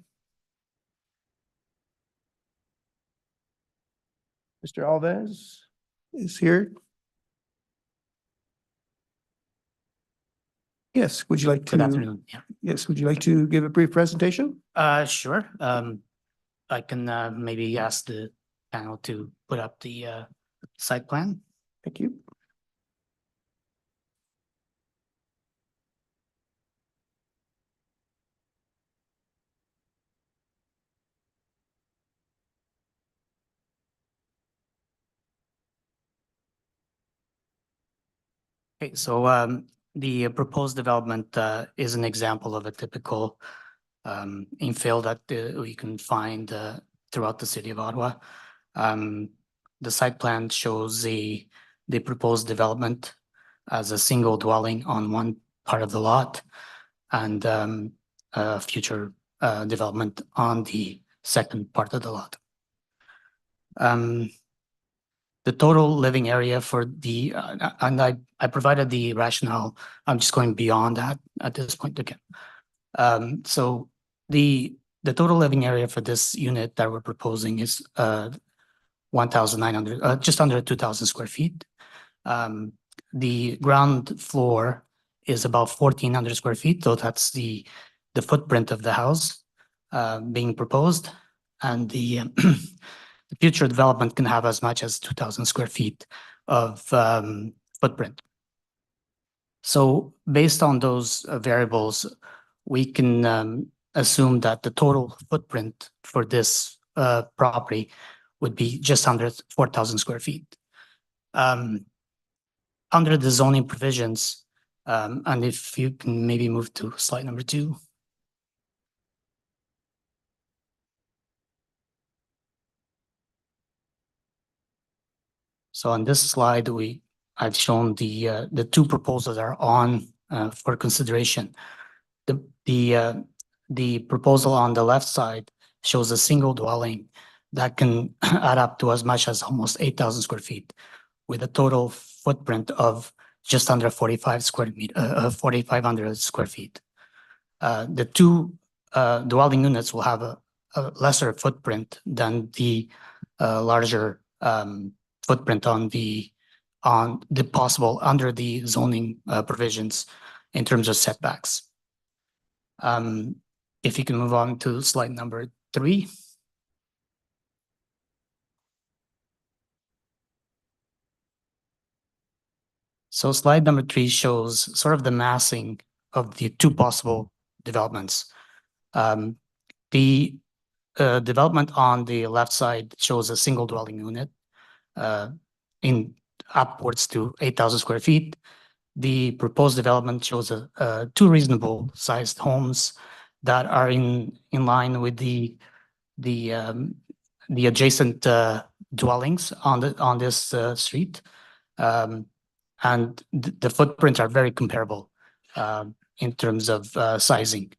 Alves is here. Yes, would you like to? Good afternoon. Yeah. Yes, would you like to give a brief presentation? Sure. I can maybe ask the panel to put up the site plan. Thank you. Okay, so the proposed development is an example of a typical infill that we can find throughout the city of Ottawa. The site plan shows the proposed development as a single dwelling on one part of the lot and future development on the second part of the lot. The total living area for the, and I provided the rationale. I'm just going beyond that at this point again. So the total living area for this unit that we're proposing is 1,900, just under 2,000 square feet. The ground floor is about 1,400 square feet, so that's the footprint of the house being proposed, and the the future development can have as much as 2,000 square feet of footprint. So based on those variables, we can assume that the total footprint for this property would be just under 4,000 square feet. Under the zoning provisions, and if you can maybe move to slide number 2. So on this slide, I've shown the two proposals that are on for consideration. The proposal on the left side shows a single dwelling that can add up to as much as almost 8,000 square feet, with a total footprint of just under 4,500 square feet. The two dwelling units will have a lesser footprint than the larger footprint on the possible under the zoning provisions in terms of setbacks. If you can move on to slide number 3. So slide number 3 shows sort of the massing of the two possible developments. The development on the left side shows a single dwelling unit in upwards to 8,000 square feet. The proposed development shows two reasonable sized homes that are in line with the adjacent dwellings on this street, and the footprints are very comparable in terms of sizing.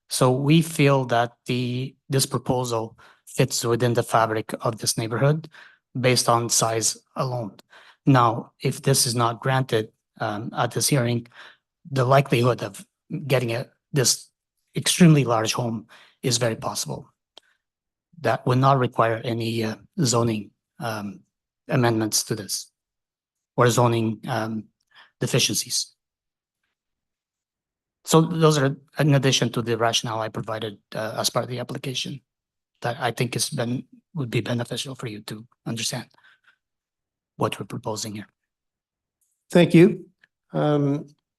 So we feel that this proposal fits within the fabric of this neighborhood based on size alone. Now, if this is not granted at this hearing, the likelihood of getting this extremely large home is very possible. That would not require any zoning amendments to this or zoning deficiencies. So those are in addition to the rationale I provided as part of the application that I think would be beneficial for you to understand what we're proposing here. Thank you.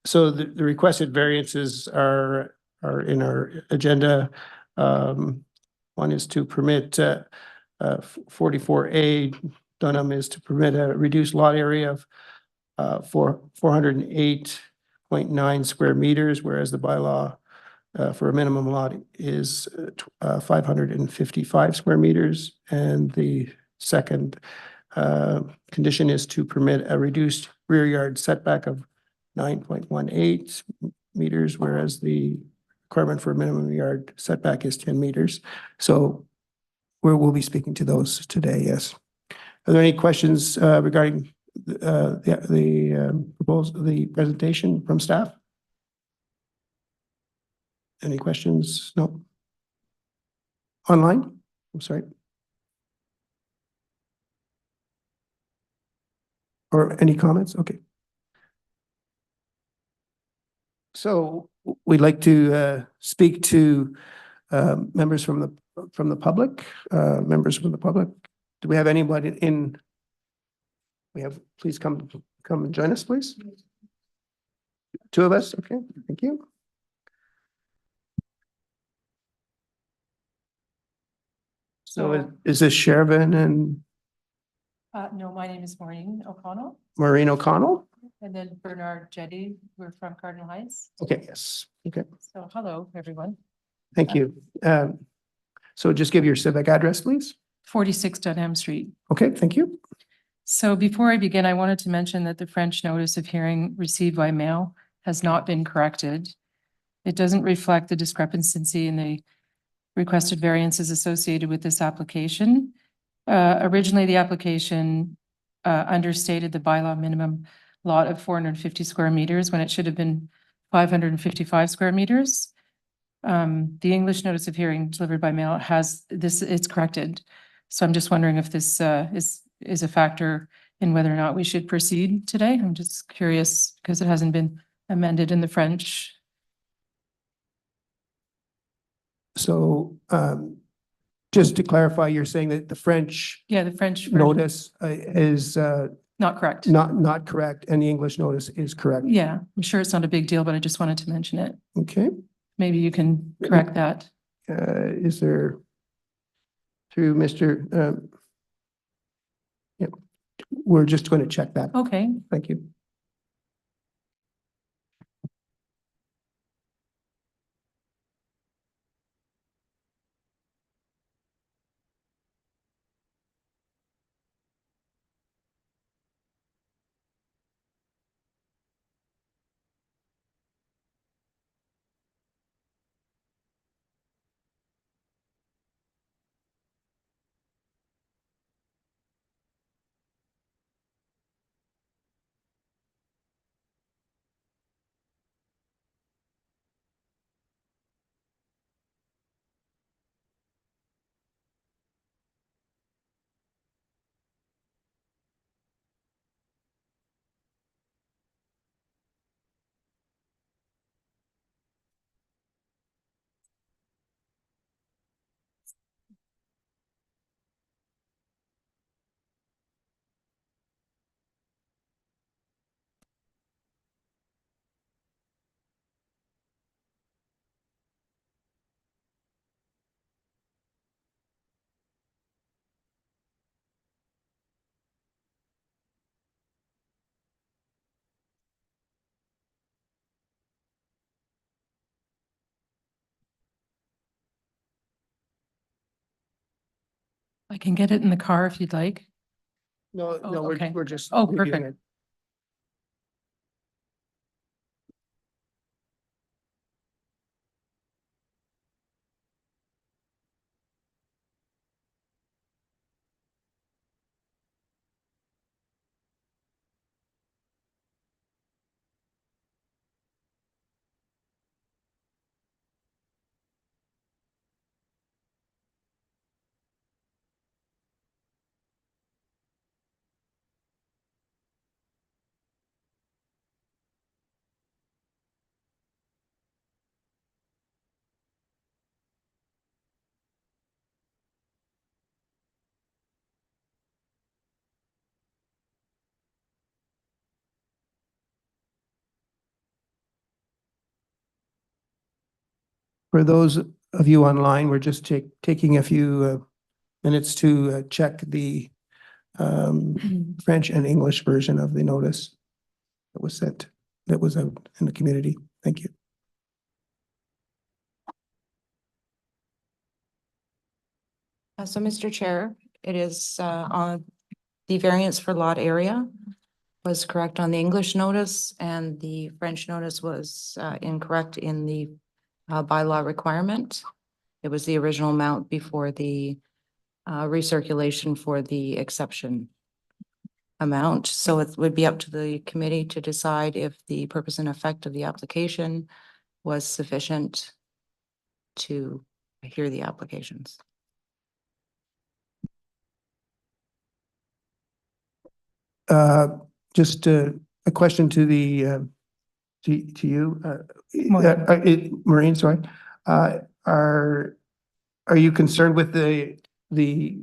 So the requested variances are in our agenda. One is to permit 44A Dunham is to permit a reduced lot area of 408.9 square meters, whereas the bylaw for a minimum lot is 555 square meters. And the second condition is to permit a reduced rear yard setback of 9.18 meters, whereas the requirement for a minimum yard setback is 10 meters. So we'll be speaking to those today, yes. Are there any questions regarding the proposal, the presentation from staff? Any questions? No. Online? I'm sorry. Or any comments? Okay. So we'd like to speak to members from the public. Members from the public. Do we have anybody in? We have. Please come and join us, please. Two of us. Okay. Thank you. So is this Shervin and? No, my name is Maureen O'Connell. Maureen O'Connell? And then Bernard Jetty, we're from Cardinal Heights. Okay, yes. Okay. So hello, everyone. Thank you. So just give your civic address, please. 46 Dunham Street. Okay, thank you. So before I begin, I wanted to mention that the French notice of hearing received by mail has not been corrected. It doesn't reflect the discrepancy in the requested variances associated with this application. Originally, the application understated the bylaw minimum lot of 450 square meters when it should have been 555 square meters. The English notice of hearing delivered by mail has this, it's corrected. So I'm just wondering if this is a factor in whether or not we should proceed today. I'm just curious because it hasn't been amended in the French. So just to clarify, you're saying that the French the French version notice is not correct. Not correct, and the English notice is correct. Yeah, I'm sure it's not a big deal, but I just wanted to mention it. Okay. Maybe you can correct that. Is there through Mr. Yeah, we're just going to check that. Okay. Thank you. I can get it in the car if you'd like. No, no, okay. we're just. Oh, reviewing perfect. it. For those of you online, we're just taking a few minutes to check the French and English version of the notice that was sent, that was out in the community. Thank you. So, Mr. Chair, it is on the variance for lot area was correct on the English notice, and the French notice was incorrect in the bylaw requirement. It was the original amount before the recirculation for the exception amount. So it would be up to the committee to decide if the purpose and effect of the application was sufficient to hear the applications. Just a question to the, to you, Maureen, sorry. Are you concerned with the?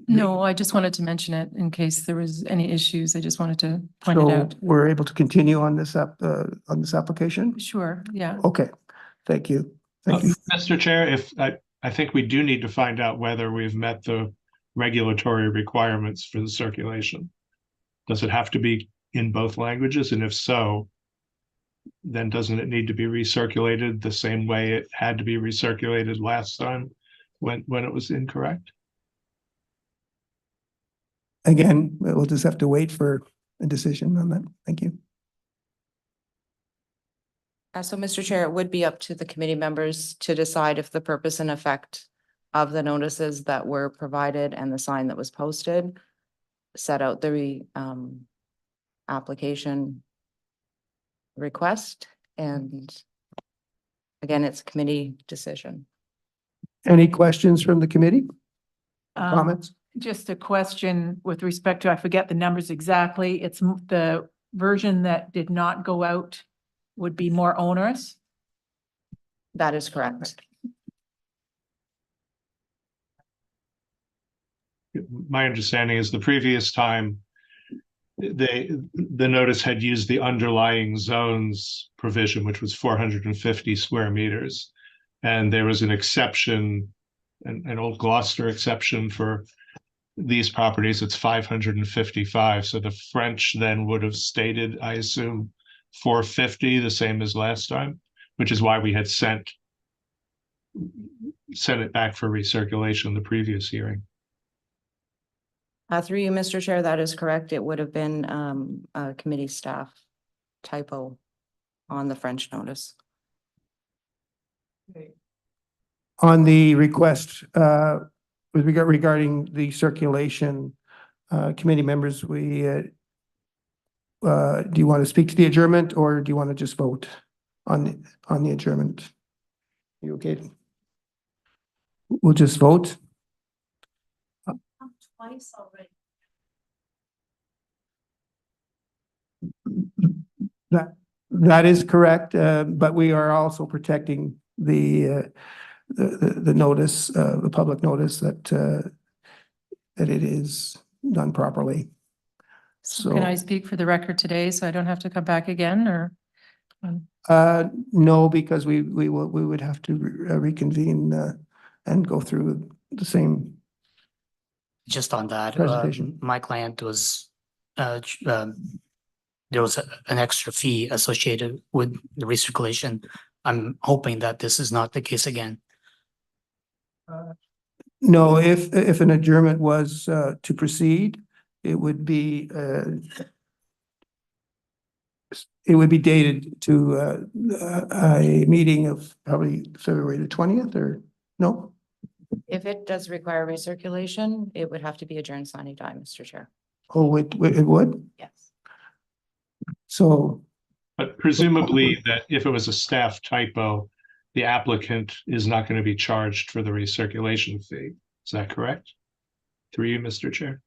No, I just wanted to mention it in case there was any issues. I just wanted to point it So out. we're able to continue on this application? Sure, yeah. Okay, thank you. Thank you. Mr. Chair, if I think we do need to find out whether we've met the regulatory requirements for the circulation. Does it have to be in both languages? And if so, then doesn't it need to be recirculated the same way it had to be recirculated last time when it was incorrect? Again, we'll just have to wait for a decision on that. Thank you. So, Mr. Chair, it would be up to the committee members to decide if the purpose and effect of the notices that were provided and the sign that was posted set out the application request. And again, it's a committee decision. Any questions from the committee? Comments? Just a question with respect to, I forget the numbers exactly. It's the version that did not go out would be more onerous. That is correct. My understanding is the previous time the notice had used the underlying zones provision, which was 450 square meters. And there was an exception, an old Gloucester exception for these properties. It's 555. So the French then would have stated, I assume, 450, the same as last time, which is why we had sent it back for recirculation the previous hearing. Through you, Mr. Chair, that is correct. It would have been a committee staff typo on the French notice. On the request, with regarding the circulation, committee members, do you want to speak to the adjournment, or do you want to just vote on the adjournment? You okay? We'll just vote. Twice already. That is correct, but we are also protecting the notice, the public notice that it is done properly. So Can I speak for the record today so I don't have to come back again, or? no, because we would have to reconvene and go through the same. Just on that, Presentation. my client was, there was an extra fee associated with the recirculation. I'm hoping that this is not the case again. No, if an adjournment was to proceed, it would be dated to a meeting of probably February the 20th, or no? If it does require recirculation, it would have to be adjourned sine die, Mr. Chair. Oh, it would? Yes. So. But presumably that if it was a staff typo, the applicant is not going to be charged for the recirculation fee. Is that correct? Through you, Mr. Chair.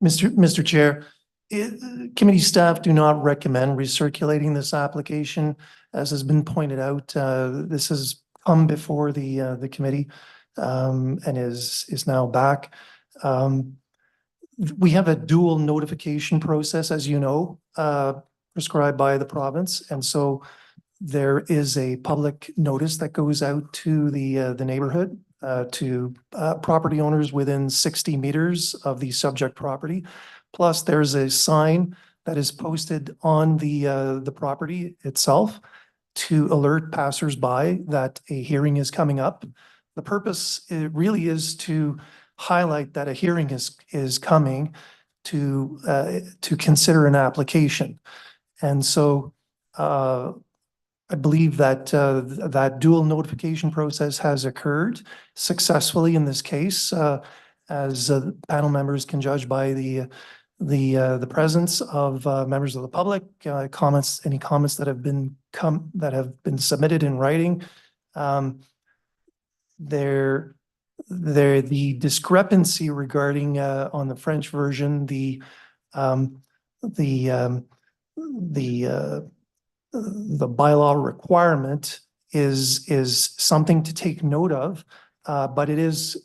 Mr. Chair, committee staff do not recommend recirculating this application. As has been pointed out, this has come before the committee and is now back. We have a dual notification process, as you know, prescribed by the province. And so there is a public notice that goes out to the neighborhood, to property owners within 60 meters of the subject property. Plus, there's a sign that is posted on the property itself to alert passersby that a hearing is coming up The purpose really is to highlight that a hearing is coming to consider an application. And so I believe that that dual notification process has occurred successfully in this case, as panel members can judge by the presence of members of the public, any comments that have been submitted in writing. The discrepancy regarding on the French version, the bylaw requirement is something to take note of, but it is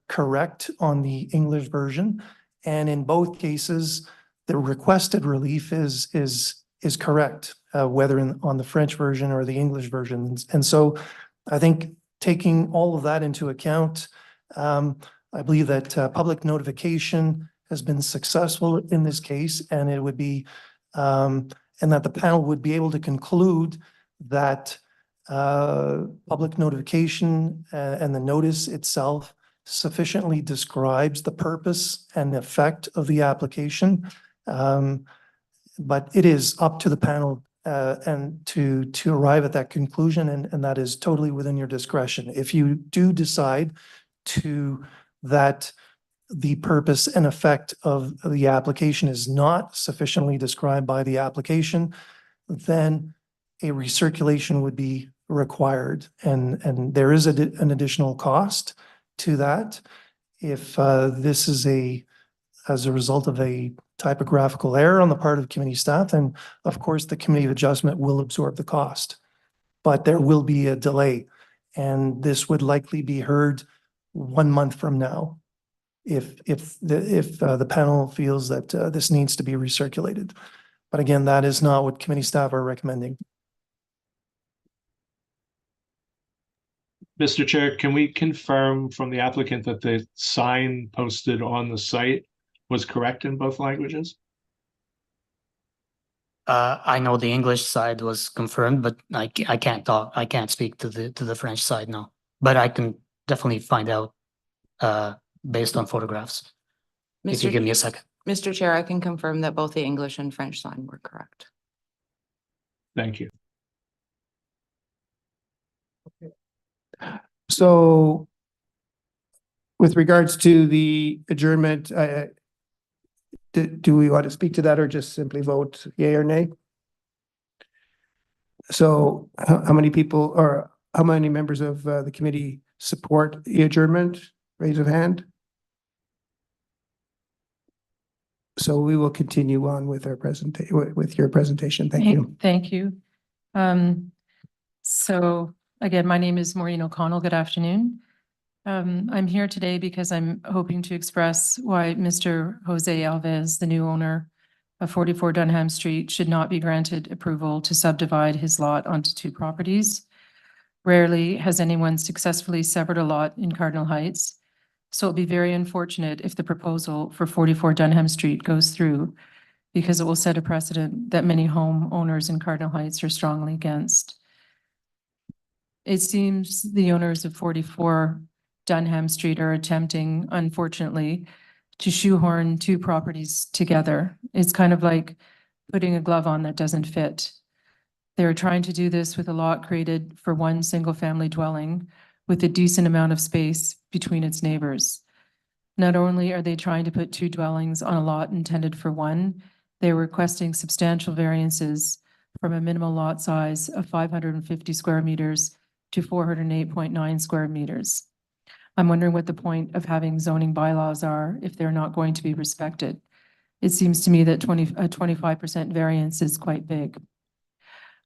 correct on the English version. And in both cases, the requested relief is correct, whether on the French version or the English version. And so I think taking all of that into account, I believe that public notification has been successful in this case, and it would be and that the panel would be able to conclude that public notification and the notice itself sufficiently describes the purpose and effect of the application. But it is up to the panel and to arrive at that conclusion, and that is totally within your discretion. If you do decide that the purpose and effect of the application is not sufficiently described by the application, then a recirculation would be required. And there is an additional cost to that. If this is as a result of a typographical error on the part of committee staff, then of course the committee of adjustment will absorb the cost. But there will be a delay, and this would likely be heard 1 month from now if the panel feels that this needs to be recirculated. But again, that is not what committee staff are recommending. Mr. Chair, can we confirm from the applicant that the sign posted on the site was correct in both languages? I know the English side was confirmed, but I can't speak to the French side now. But I can definitely find out based on photographs. If you give me a second. Mr. Chair, I can confirm that both the English and French sign were correct. Thank you. So with regards to the adjournment, do we want to speak to that or just simply vote yay or nay? So how many people or how many members of the committee support the adjournment? Raise of hand. So we will continue on with our presentation, with your presentation. Thank you. Thank you. So again, my name is Maureen O'Connell. Good afternoon. I'm here today because I'm hoping to express why Mr. Jose Alves, the new owner of 44 Dunham Street, should not be granted approval to subdivide his lot onto 2 properties. Rarely has anyone successfully severed a lot in Cardinal Heights, so it'll be very unfortunate if the proposal for 44 Dunham Street goes through, because it will set a precedent that many homeowners in Cardinal Heights are strongly against. It seems the owners of 44 Dunham Street are attempting, unfortunately, to shoehorn 2 properties together. It's kind of like putting a glove on that doesn't fit. They're trying to do this with a lot created for one single-family dwelling with a decent amount of space between its neighbors. Not only are they trying to put 2 dwellings on a lot intended for one, they're requesting substantial variances from a minimal lot size of 550 square meters to 408.9 square meters. I'm wondering what the point of having zoning bylaws are if they're not going to be respected. It seems to me that a 25% variance is quite big.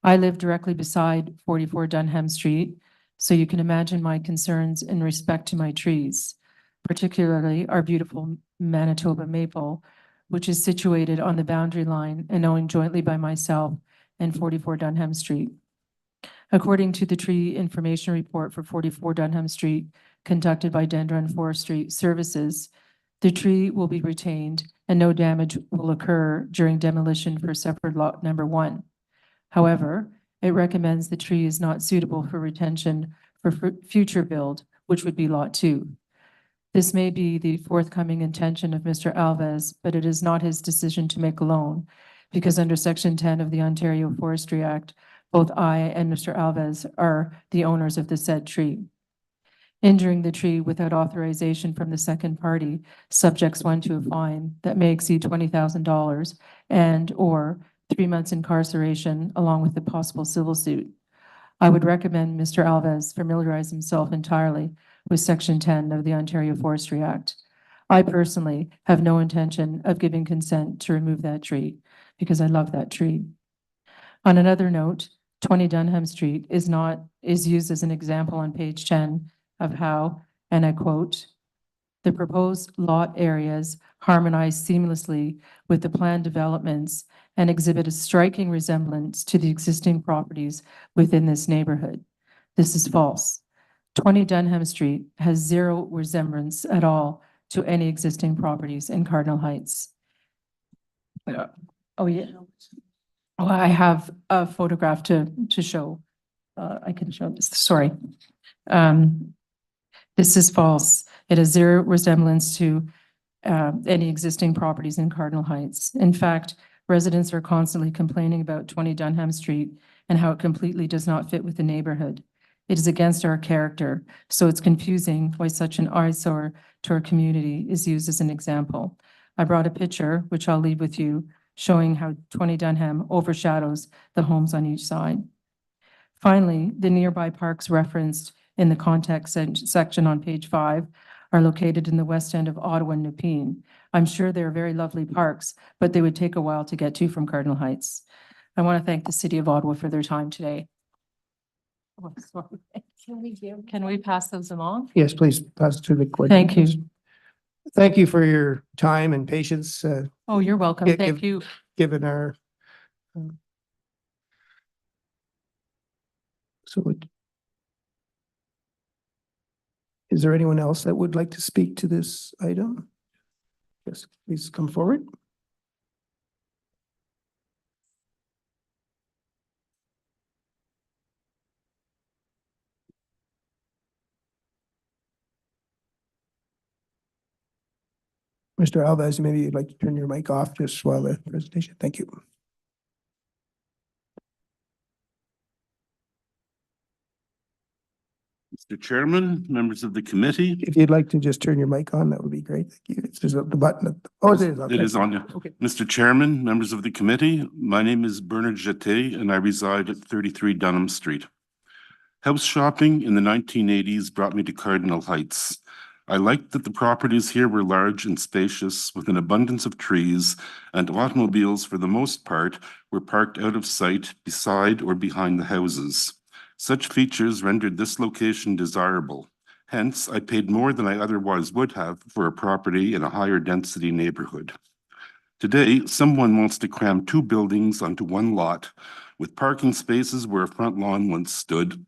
I live directly beside 44 Dunham Street, so you can imagine my concerns in respect to my trees, particularly our beautiful Manitoba maple, which is situated on the boundary line and owned jointly by myself and 44 Dunham Street. According to the tree information report for 44 Dunham Street, conducted by Dendron Forestry Services, the tree will be retained and no damage will occur during demolition for separate lot number 1. However, it recommends the tree is not suitable for retention for future build which would be Lot 2. This may be the forthcoming intention of Mr. Alves, but it is not his decision to make alone, because under Section 10 of the Ontario Forestry Act, both I and Mr. Alves are the owners of the said tree. Injuring the tree without authorization from the second party subjects one to a fine that may exceed $20,000 and/or 3 months incarceration along with a possible civil suit. I would recommend Mr. Alves familiarize himself entirely with Section 10 of the Ontario Forestry Act. I personally have no intention of giving consent to remove that tree because I love that tree. On another note, 20 Dunham Street is used as an example on page 10 of how, and I quote, "The proposed lot areas harmonize seamlessly with the planned developments and exhibit a striking resemblance to the existing properties within this neighborhood." This is false. 20 Dunham Street has zero resemblance at all to any existing properties in Cardinal Heights. Oh, yeah. Oh, I have a photograph to show. I can show this, sorry. This is false. It has zero resemblance to any existing properties in Cardinal Heights. In fact, residents are constantly complaining about 20 Dunham Street and how it completely does not fit with the neighborhood. It is against our character, so it's confusing why such an eyesore to our community is used as an example. I brought a picture, which I'll leave with you, showing how 20 Dunham overshadows the homes on each side. Finally, the nearby parks referenced in the context section on page 5 are located in the west end of Ottawa and Nepean. I'm sure they're very lovely parks, but they would take a while to get to from Cardinal Heights. I want to thank the City of Ottawa for their time today. Oh, sorry. Can we pass those along? Yes, please pass it to the coordinators. Thank you. Thank you for your time and patience. Oh, you're welcome. Thank you. Given our. Is there anyone else that would like to speak to this item? Yes, please come forward. Mr. Alves, maybe you'd like to turn your mic off just while the presentation. Thank you. Mr. Chairman, members of the committee. If you'd like to just turn your mic on, that would be great. Thank you. It's just the button. Oh, it is on. It is on. Okay. Mr. Chairman, members of the committee, my name is Bernard Jeté and I reside at 33 Dunham Street. House shopping in the 1980s brought me to Cardinal Heights. I liked that the properties here were large and spacious with an abundance of trees, and automobiles for the most part were parked out of sight beside or behind the houses. Such features rendered this location desirable. Hence, I paid more than I otherwise would have for a property in a higher density neighborhood. Today, someone wants to cram 2 buildings onto one lot with parking spaces where a front lawn once stood,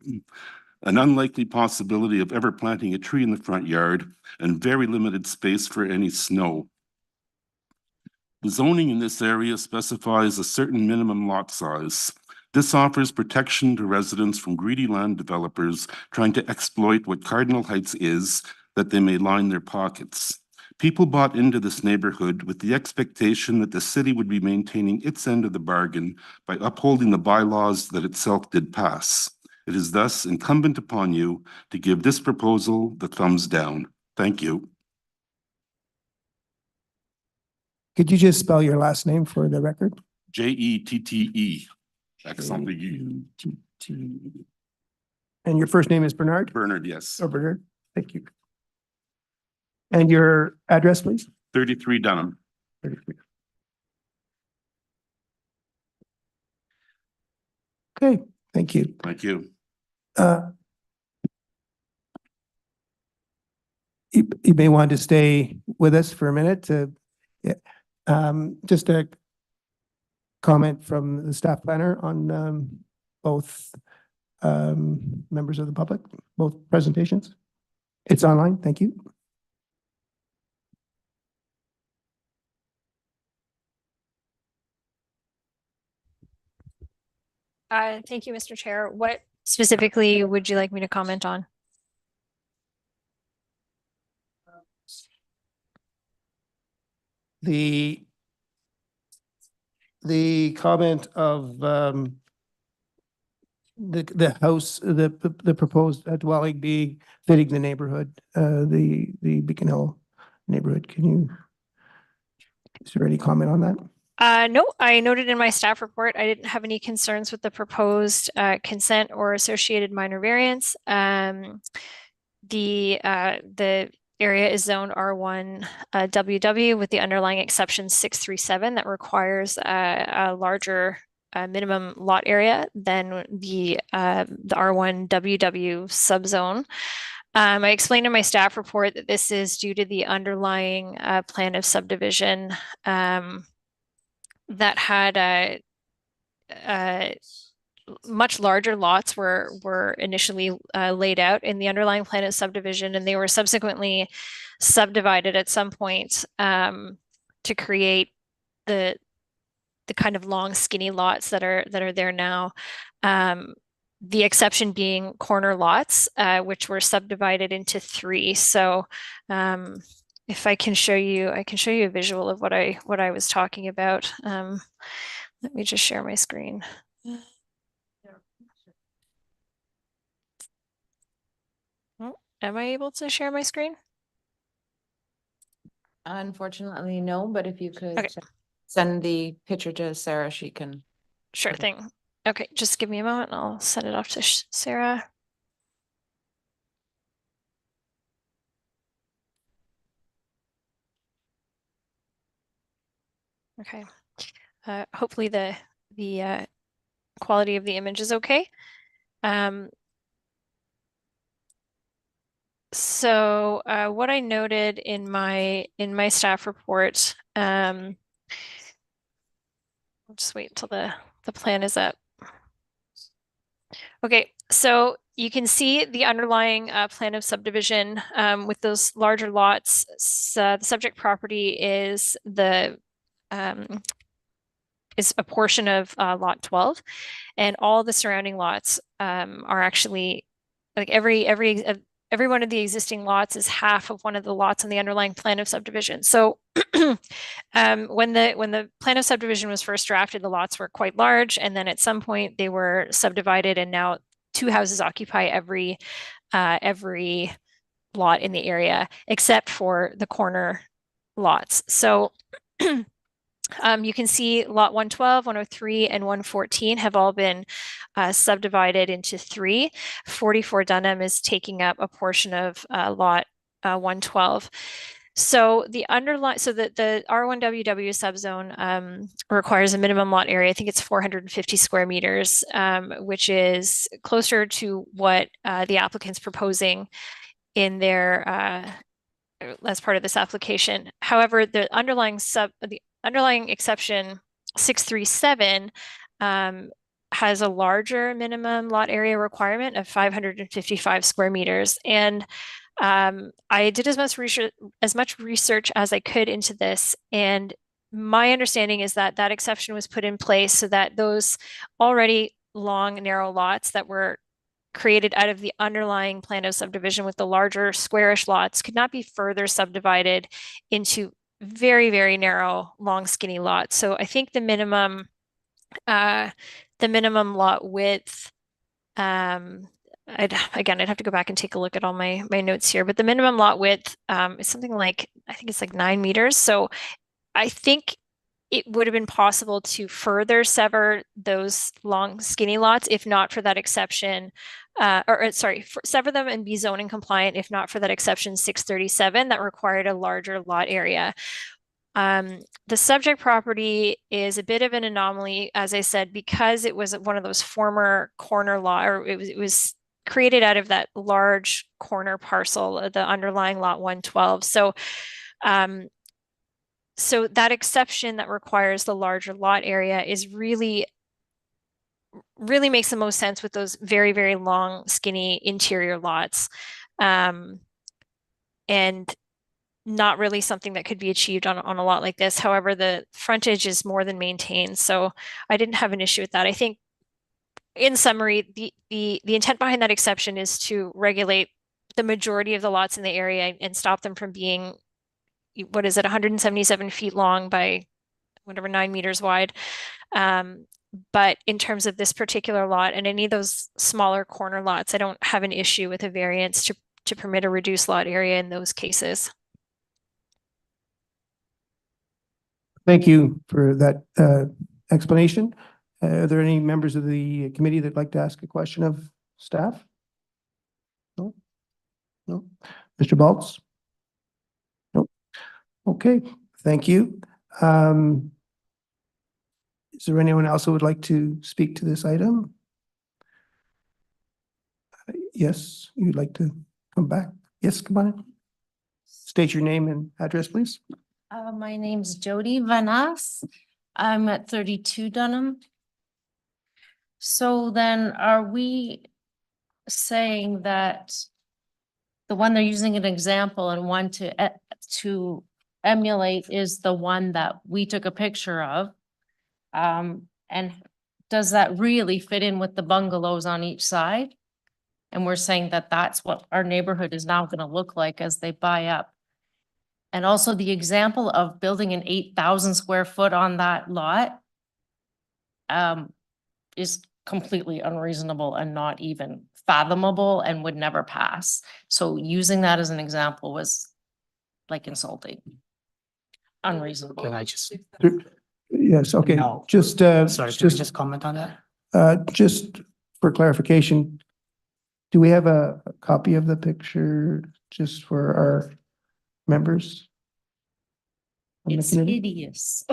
an unlikely possibility of ever planting a tree in the front yard, and very limited space for any snow. The zoning in this area specifies a certain minimum lot size. This offers protection to residents from greedy land developers trying to exploit what Cardinal Heights is, that they may line their pockets. People bought into this neighborhood with the expectation that the city would be maintaining its end of the bargain by upholding the bylaws that itself did pass. It is thus incumbent upon you to give this proposal the thumbs down. Thank you. Could you just spell your last name for the record? Jettee. Accent aigu. And your first name is Bernard? Bernard, yes. Oh, Bernard. Thank you. And your address, please? 33 Dunham. 33. Okay, thank you. Thank you. You may want to stay with us for a minute to, just a comment from the staff planner on both members of the public, both presentations. It's online. Thank you. Thank you, Mr. Chair. What specifically would you like me to comment on? the comment of the house, the proposed dwelling being fitting the neighborhood, the Beacon Hill neighborhood. Is there any comment on that? No, I noted in my staff report, I didn't have any concerns with the proposed consent or associated minor variance. The area is zoned R1 WW with the underlying exception 637 that requires a larger minimum lot area than the R1 WW subzone. I explained in my staff report that this is due to the underlying plan of subdivision that had much larger lots were initially laid out in the underlying plan of subdivision, and they were subsequently subdivided at some point to create the kind of long, skinny lots that are there now. The exception being corner lots, which were subdivided into 3. So if I can show you, I can show you a visual of what I was talking about. Let me just share my screen. Oh, am I able to share my screen? Unfortunately, no, but if you could Okay. send the picture to Sarah, she can. Sure thing. Okay, just give me a moment and I'll send it off to Sarah. Okay. Hopefully the quality of the image is okay. So what I noted in my staff report, I'll just wait until the plan is up. Okay, so you can see the underlying plan of subdivision with those larger lots. So the subject property is is a portion of lot 12, and all the surrounding lots are actually like every one of the existing lots is half of one of the lots on the underlying plan of subdivision. So when the plan of subdivision was first drafted, the lots were quite large, and then at some point they were subdivided, and now 2 houses occupy every lot in the area except for the corner lots. So you can see lot 112, 103, and 114 have all been subdivided into 3. 44 Dunham is taking up a portion of lot 112. So the R1WW subzone requires a minimum lot area. I think it's 450 square meters, which is closer to what the applicant's proposing in their as part of this application. However, the underlying exception 637 has a larger minimum lot area requirement of 555 square meters. And I did as much research as I could into this, and my understanding is that that exception was put in place so that those already long, narrow lots that were created out of the underlying plan of subdivision with the larger squarish lots could not be further subdivided into very, very narrow, long, skinny lots. So I think the minimum lot width, I'd have to go back and take a look at all my notes here, but the minimum lot width is something like, I think it's like 9 meters. So I think it would have been possible to further sever those long, skinny lots if not for that exception, sever them and be zoning compliant if not for that exception 637 that required a larger lot area. The subject property is a bit of an anomaly, as I said, because it was one of those former corner lot, or it was created out of that large corner parcel, the underlying lot 112. So that exception that requires the larger lot area is really makes the most sense with those very, very long, skinny interior lots. And not really something that could be achieved on a lot like this. However, the frontage is more than maintained, so I didn't have an issue with that. I think in summary, the intent behind that exception is to regulate the majority of the lots in the area and stop them from being what is it, 177 feet long by whatever, 9 meters wide. But in terms of this particular lot and any of those smaller corner lots, I don't have an issue with a variance to permit a reduced lot area in those cases. Thank you for that explanation. Are there any members of the committee that'd like to ask a question of staff? No? No? Mr. Baltz? No? Okay, thank you. Is there anyone else who would like to speak to this item? Yes, you'd like to come back? Yes, come on in. State your name and address, please. My name's Jody Vanas. I'm at 32 Dunham. So then are we saying that the one they're using an example and one to emulate is the one that we took a picture of? And does that really fit in with the bungalows on each side? And we're saying that that's what our neighborhood is now going to look like as they buy up. And also the example of building an 8,000 square foot on that lot is completely unreasonable and not even fathomable and would never pass. So using that as an example was like insulting, unreasonable. Can I just, Yes, okay, No. just, sorry, can I just comment on that? just for clarification, do we have a copy of the picture just for our members? on the It's committee? hideous.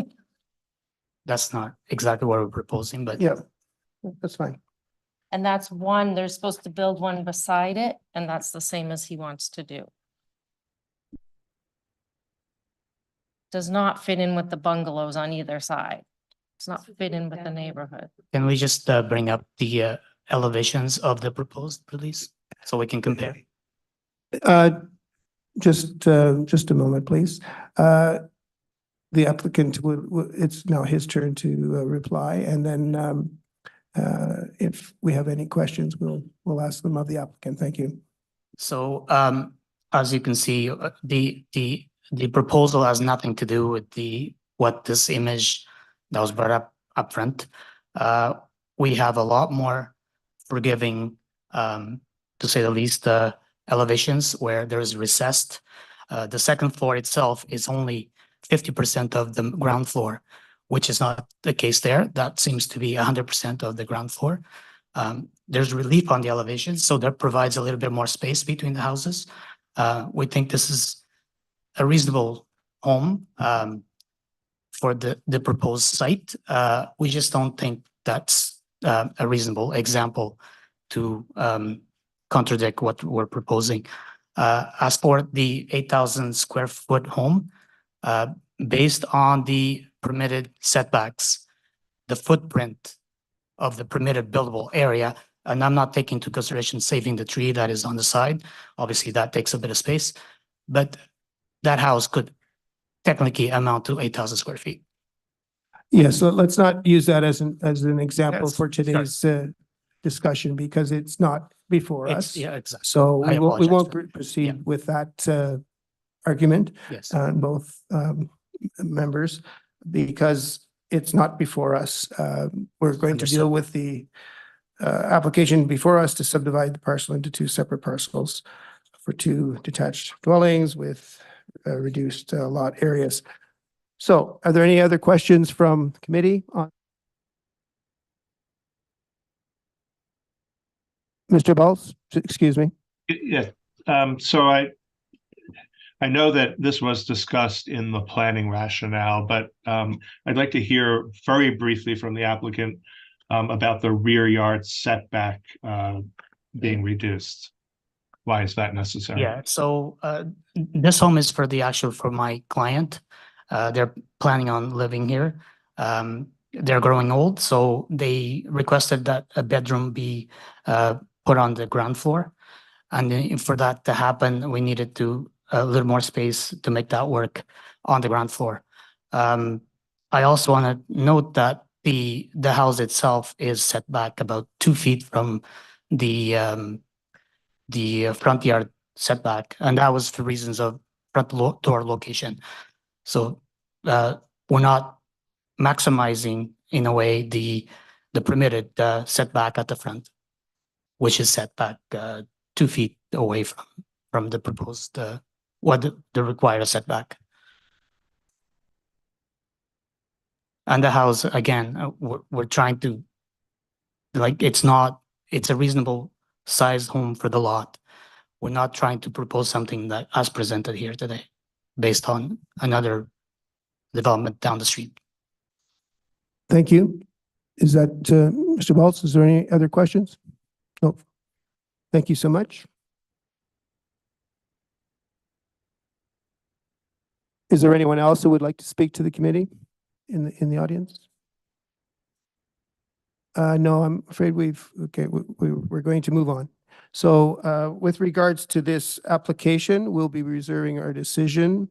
That's not exactly what we're proposing, but Yeah, that's fine. And that's one, they're supposed to build one beside it, and that's the same as he wants to do. Does not fit in with the bungalows on either side. It's not fit in with the neighborhood. can we just bring up the elevations of the proposed release so we can compare? Just a moment, please. The applicant it's now his turn to reply, and then if we have any questions, we'll ask them of the applicant. Thank you. So as you can see, the proposal has nothing to do with what this image that was brought up front. We have a lot more forgiving, to say the least, elevations where there is recessed. The second floor itself is only 50% of the ground floor, which is not the case there. That seems to be 100% of the ground floor. There's relief on the elevations, so that provides a little bit more space between the houses. We think this is a reasonable home for the proposed site. We just don't think that's a reasonable example to contradict what we're proposing. As for the 8,000 square foot home, based on the permitted setbacks, the footprint of the permitted buildable area, and I'm not taking into consideration saving the tree that is on the side. Obviously, that takes a bit of space, but that house could technically amount to 8,000 square feet. Yeah, so let's not use that as an example Yes, for today's discussion, because it's not before us. Yeah, exactly. So I we won't apologize. proceed with that argument Yes. on both members, because it's not before us. We're going to deal with the application before us to subdivide the parcel into two separate parcels for two detached dwellings with reduced lot areas. So are there any other questions from the committee on? Mr. Baltz, excuse me. Yeah, so I know that this was discussed in the planning rationale, but I'd like to hear very briefly from the applicant about the rear yard setback being reduced. Why is that necessary? Yeah, so this home is for my client. They're planning on living here. They're growing old, so they requested that a bedroom be put on the ground floor. And then for that to happen, we needed a little more space to make that work on the ground floor. I also want to note that the house itself is set back about 2 feet from the front yard setback, and that was for reasons of door location. So we're not maximizing in a way the permitted setback at the front, which is set back 2 feet away from the proposed the required setback. And the house, again, we're trying to, like, it's a reasonable sized home for the lot. We're not trying to propose something that as presented here today, based on another development down the street. Thank you. Is that, Mr. Baltz, is there any other questions? No. Thank you so much. Is there anyone else who would like to speak to the committee in the audience? No, I'm afraid we're going to move on. So with regards to this application, we'll be reserving our decision,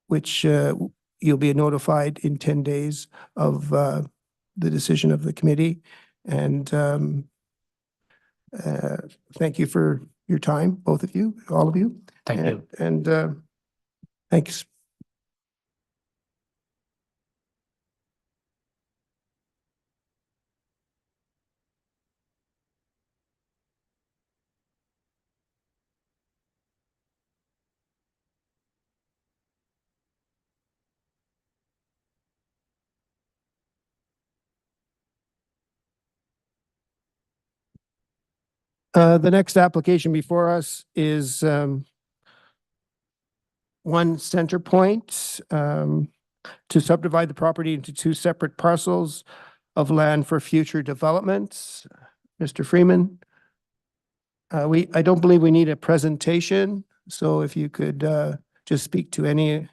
which you'll be notified in 10 days of the decision of the committee. And thank you for your time, both of you, all of you. Thank you. And thanks. The next application before us is 1 Centrepointe to subdivide the property into 2 separate parcels of land for future developments. Mr. Freeman, I don't believe we need a presentation, so if you could just speak to any,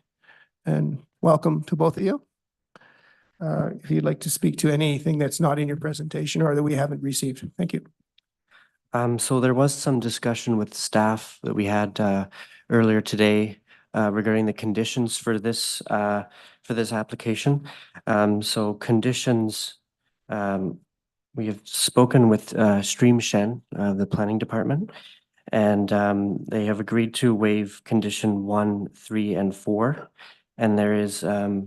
and welcome to both of you. If you'd like to speak to anything that's not in your presentation or that we haven't received. Thank you. So there was some discussion with staff that we had earlier today regarding the conditions for this application. So conditions, we have spoken with Stream Shen, the planning department, and they have agreed to waive condition 1, 3, and 4. And there is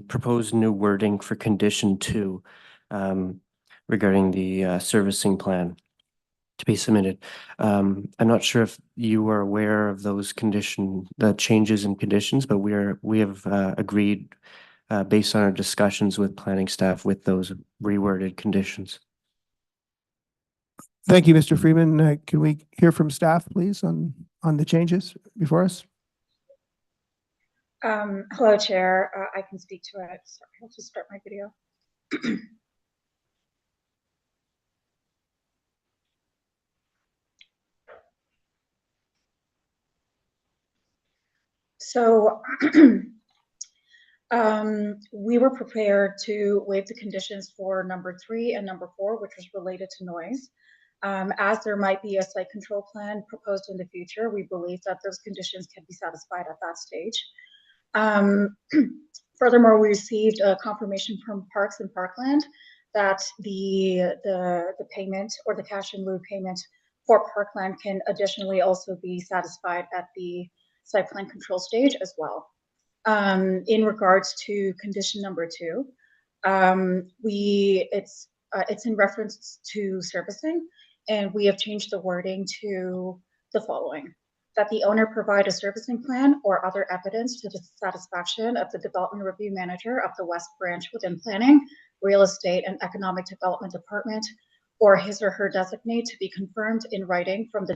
proposed new wording for condition 2 regarding the servicing plan to be submitted. I'm not sure if you are aware of those the changes in conditions, but we have agreed based on our discussions with planning staff with those reworded conditions. Thank you, Mr. Freeman. Can we hear from staff, please, on the changes before us? Hello, Chair. I can speak to it. Sorry, I'll just start my video. So we were prepared to waive the conditions for number 3 and number 4, which was related to noise. As there might be a site control plan proposed in the future, we believe that those conditions can be satisfied at that stage. Furthermore, we received a confirmation from Parks and Parkland that the payment or the cash in lieu payment for Parkland can additionally also be satisfied at the site plan control stage as well. In regards to condition number 2, it's in reference to servicing, and we have changed the wording to the following: that the owner provide a servicing plan or other evidence to the satisfaction of the development review manager of the West Branch within planning, real estate, and economic development department, or his or her designate, to be confirmed in writing from the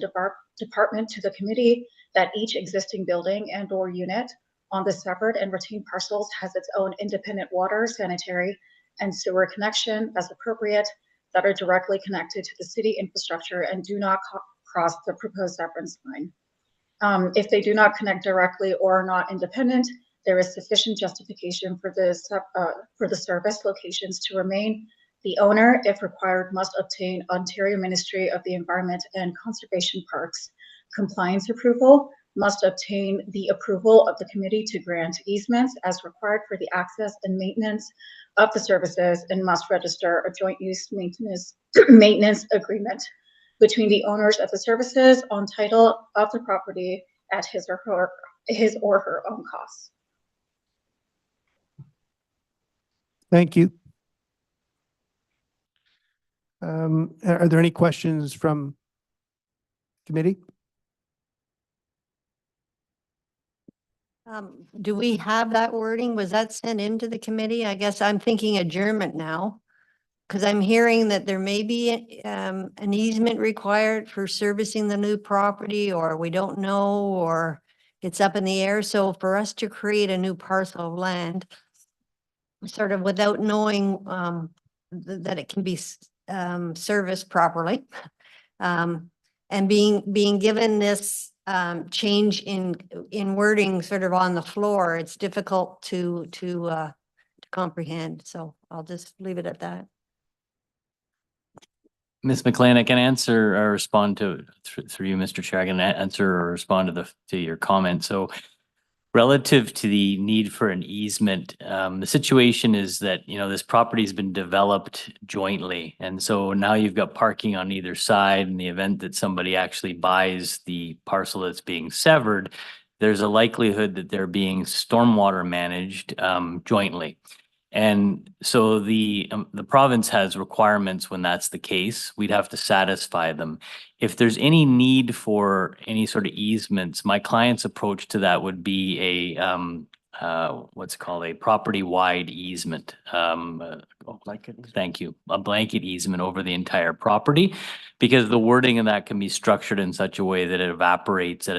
department to the committee that each existing building and or unit on the separate and retained parcels has its own independent water, sanitary, and sewer connection as appropriate, that are directly connected to the city infrastructure and do not cross the proposed reference line. If they do not connect directly or are not independent, there is sufficient justification for the service locations to remain. The owner, if required, must obtain Ontario Ministry of the Environment and Conservation Parks compliance approval, must obtain the approval of the committee to grant easements as required for the access and maintenance of the services, and must register a joint use maintenance agreement between the owners of the services on title of the property at his or his or her own costs. Thank you. Are there any questions from committee? Do we have that wording? Was that sent into the committee? I guess I'm thinking adjournment now. Because I'm hearing that there may be an easement required for servicing the new property, or we don't know, or it's up in the air. So for us to create a new parcel of land, sort of without knowing that it can be serviced properly, and being given this change in wording sort of on the floor, it's difficult to comprehend. So I'll just leave it at that. Ms. McLean, I can answer or respond to through you, Mr. Chair. I can answer or respond to your comment. So, relative to the need for an easement, the situation is that this property has been developed jointly, and so now you've got parking on either side. In the event that somebody actually buys the parcel that's being severed, there's a likelihood that they're being stormwater managed jointly. And so the province has requirements when that's the case. We'd have to satisfy them. If there's any need for any sort of easements, my client's approach to that would be a what's called a property-wide easement. Thank you. A blanket easement over the entire property, because the wording of that can be structured in such a way that it evaporates with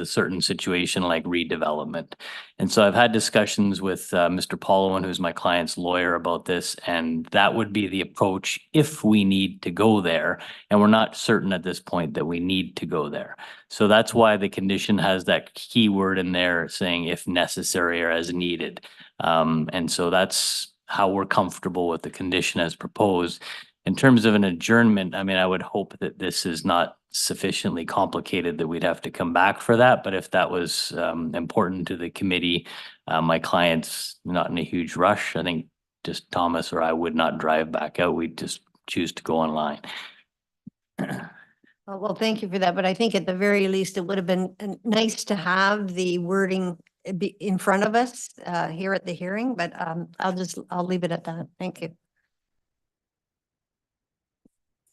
a certain situation like redevelopment. And so I've had discussions with Mr. Paulowan, who's my client's lawyer, about this, and that would be the approach if we need to go there. And we're not certain at this point that we need to go there. So that's why the condition has that key word in there saying if necessary or as needed. And so that's how we're comfortable with the condition as proposed. In terms of an adjournment, I mean, I would hope that this is not sufficiently complicated that we'd have to come back for that. But if that was important to the committee, my client's not in a huge rush. I think just Thomas or I would not drive back out. We'd just choose to go online. Well, thank you for that. But I think at the very least, it would have been nice to have the wording in front of us here at the hearing, but I'll leave it at that. Thank you.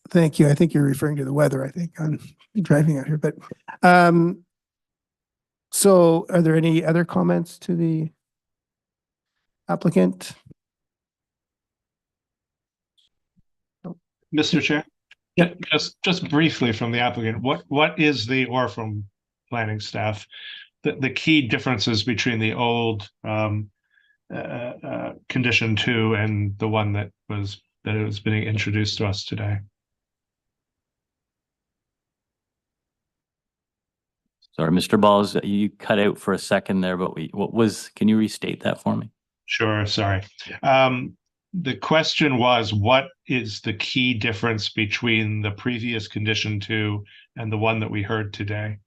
Thank you. I think you're referring to the weather, I think, on driving out here, but so are there any other comments to the applicant? Mr. Chair? Yeah, just briefly from the applicant, what is or from planning staff, the key differences between the old condition 2 and the one that was being introduced to us today? Sorry, Mr. Balls, you cut out for a second there, but can you restate that for me? Sure, sorry. The question was, what is the key difference between the previous condition 2 and the one that we heard today?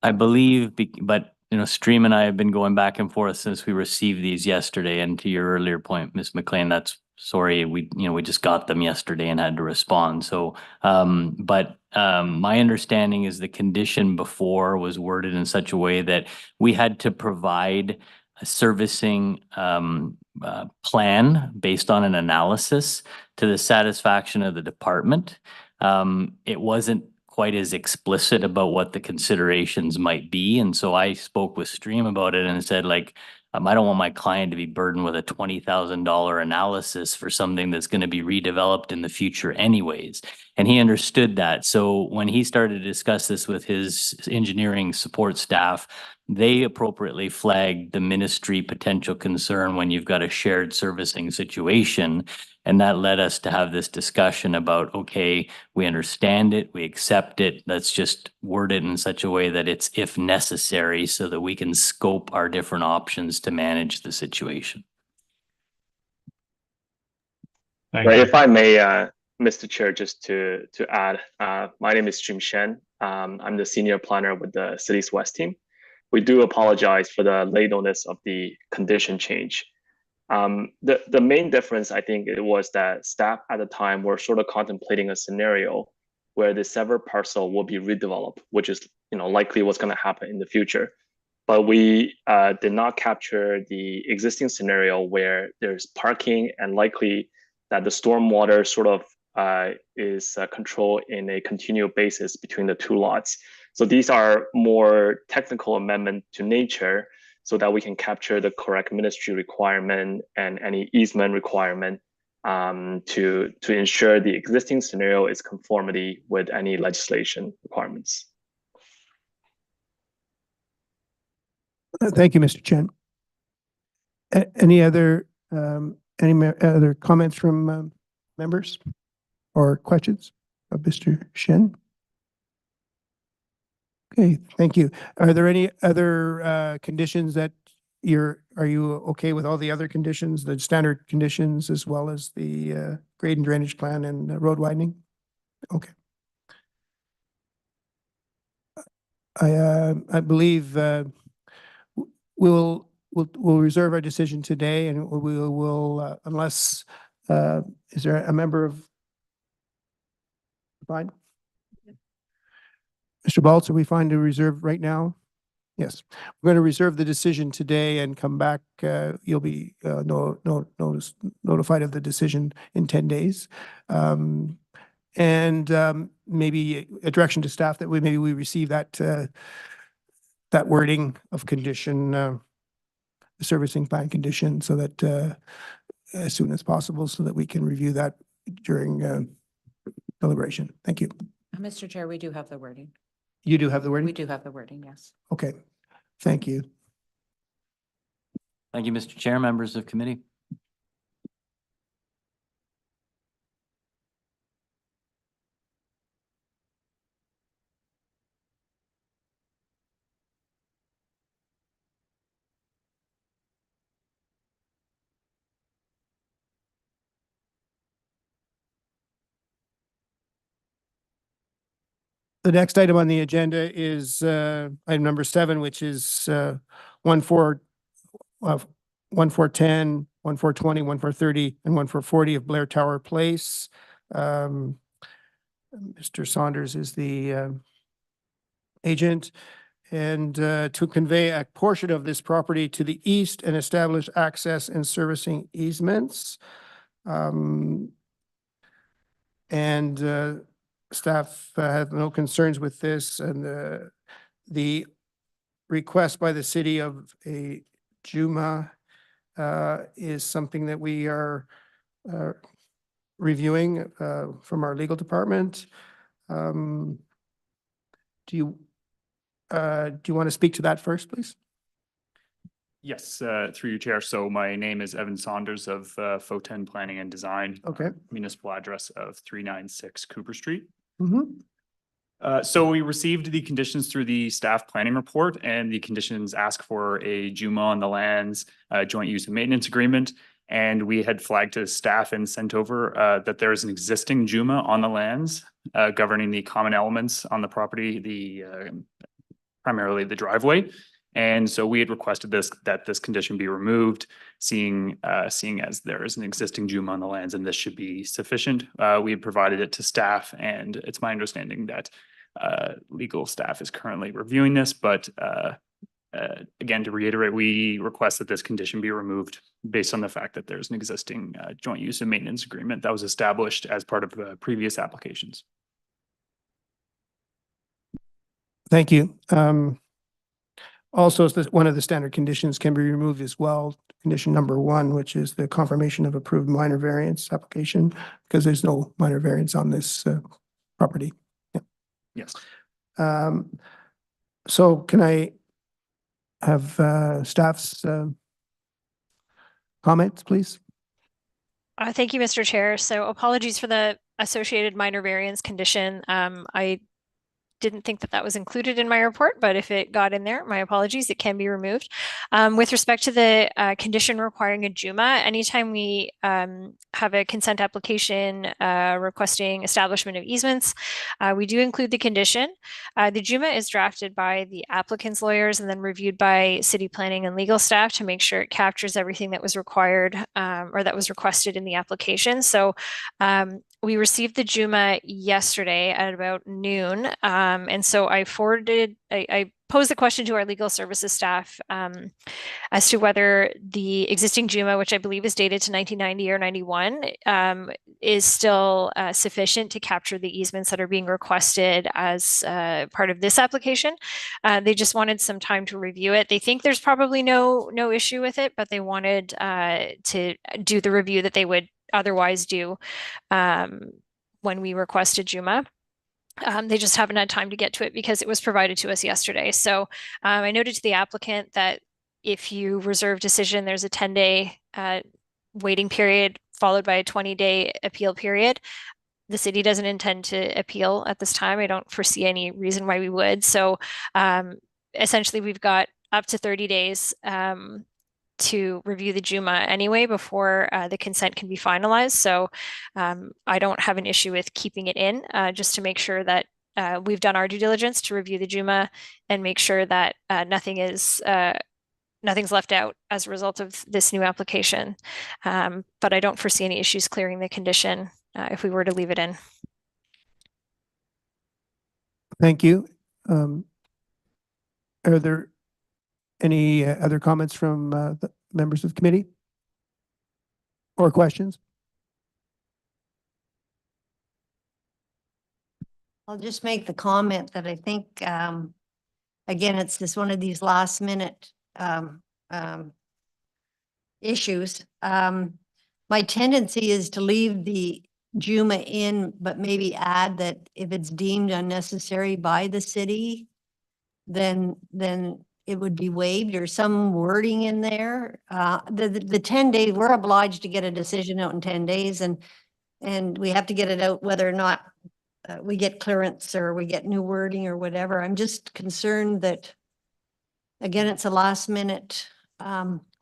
I believe, but Stream and I have been going back and forth since we received these yesterday. And to your earlier point, Ms. McLean, we just got them yesterday and had to respond. So, but my understanding is the condition before was worded in such a way that we had to provide a servicing plan based on an analysis to the satisfaction of the department. It wasn't quite as explicit about what the considerations might be. And so I spoke with Stream about it and said, I don't want my client to be burdened with a $20,000 analysis for something that's going to be redeveloped in the future anyways. And he understood that. So when he started to discuss this with his engineering support staff, they appropriately flagged the ministry potential concern when you've got a shared servicing situation. And that led us to have this discussion about, okay, we understand it, we accept it, let's just word it in such a way that it's if necessary so that we can scope our different options to manage the situation. Right, if I may, Mr. Chair, just to add, my name is Jim Shen. I'm the senior planner with the City's West team. We do apologize for the late notice of the condition change. The main difference, I think, it was that staff at the time were sort of contemplating a scenario where the severed parcel will be redeveloped, which is likely what's going to happen in the future. But we did not capture the existing scenario where there's parking and likely that the stormwater sort of is controlled in a continual basis between the two lots. So these are more technical amendment to nature so that we can capture the correct ministry requirement and any easement requirement to ensure the existing scenario is conformity with any legislation requirements. Thank you, Mr. Chen. Any other other comments from members or questions of Mr. Shen? Okay, thank you. Are there any other conditions that are you okay with all the other conditions, the standard conditions, as well as the grade and drainage plan and road widening? Okay. I believe we'll reserve our decision today, and we will unless is there a member of fine? Mr. Baltz, are we fine to reserve right now? Yes, we're going to reserve the decision today and come back. You'll be notified of the decision in 10 days. And maybe a direction to staff that maybe we receive that wording of condition, the servicing plan condition, so that as soon as possible, so that we can review that during deliberation. Thank you. Mr. Chair, we do have the wording. You do have the wording? We do have the wording, yes. Okay, thank you. Thank you, Mr. Chair, members of committee. The next item on the agenda is item number 7, which is 1410, 1420, 1430, and 1440 of Blair Tower Place. Mr. Saunders is the agent, and to convey a portion of this property to the east and establish access and servicing easements. Staff had no concerns with this, and the request by the city of a Juma is something that we are reviewing from our legal department. Do you want to speak to that first, please? Yes, through you, Chair. So my name is Evan Saunders of Foten Planning and Design. Okay. Municipal address of 396 Cooper Street. Mm-hmm. So we received the conditions through the staff planning report, and the conditions ask for a JUMA on the lands, joint use and maintenance agreement. And we had flagged to staff and sent over that there is an existing JUMA on the lands governing the common elements on the property, primarily the driveway. And so we had requested that this condition be removed, seeing as there is an existing JUMA on the lands and this should be sufficient. We had provided it to staff, and it's my understanding that legal staff is currently reviewing this, but again, to reiterate, we request that this condition be removed based on the fact that there's an existing joint use and maintenance agreement that was established as part of previous applications. Thank you. Also, one of the standard conditions can be removed as well. Condition number 1, which is the confirmation of approved minor variance application, because there's no minor variance on this property. Yeah. Yes. So can I have staff's comments, please? Thank you, Mr. Chair. So apologies for the associated minor variance condition. I didn't think that was included in my report, but if it got in there, my apologies, it can be removed. With respect to the condition requiring a JUMA, anytime we have a consent application requesting establishment of easements, we do include the condition. The JUMA is drafted by the applicant's lawyers and then reviewed by city planning and legal staff to make sure it captures everything that was required or that was requested in the application. So we received the JUMA yesterday at about noon. And so I posed the question to our legal services staff as to whether the existing JUMA, which I believe is dated to 1990 or 91, is still sufficient to capture the easements that are being requested as part of this application. They just wanted some time to review it. They think there's probably no issue with it, but they wanted to do the review that they would otherwise do when we requested JUMA. They just haven't had time to get to it because it was provided to us yesterday. So I noted to the applicant that if you reserve decision, there's a 10-day waiting period followed by a 20-day appeal period. The city doesn't intend to appeal at this time. I don't foresee any reason why we would. So essentially, we've got up to 30 days to review the JUMA anyway before the consent can be finalized. So I don't have an issue with keeping it in just to make sure that we've done our due diligence to review the JUMA and make sure that nothing's left out as a result of this new application. But I don't foresee any issues clearing the condition if we were to leave it in. Thank you. Are there any other comments from the members of the committee or questions? I'll just make the comment that I think, again, it's just one of these last minute issues. My tendency is to leave the JUMA in, but maybe add that if it's deemed unnecessary by the city, then it would be waived, or some wording in there. The 10 days, we're obliged to get a decision out in 10 days and we have to get it out whether or not we get clearance or we get new wording or whatever. I'm just concerned that, again, it's a last minute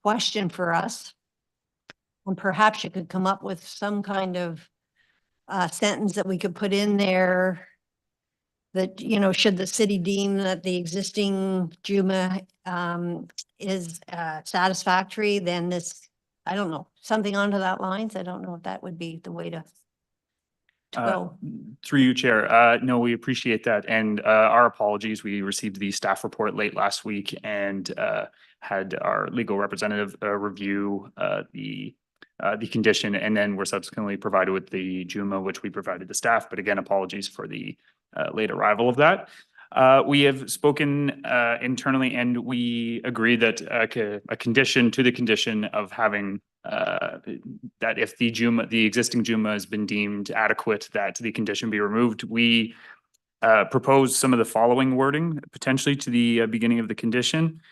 question for us. And perhaps you could come up with some kind of sentence that we could put in there that, you know, should the city deem that the existing JUMA is satisfactory, then this, I don't know, something onto that lines. I don't know if that would be the way to go. Through you, Chair. No, we appreciate that. And our apologies. We received the staff report late last week and had our legal representative review the condition, and then were subsequently provided with the JUMA, which we provided the staff. But again, apologies for the late arrival of that. We have spoken internally, and we agree that a condition to the condition of having that if the existing JUMA has been deemed adequate, that the condition be removed. We propose some of the following wording potentially to the beginning of the condition.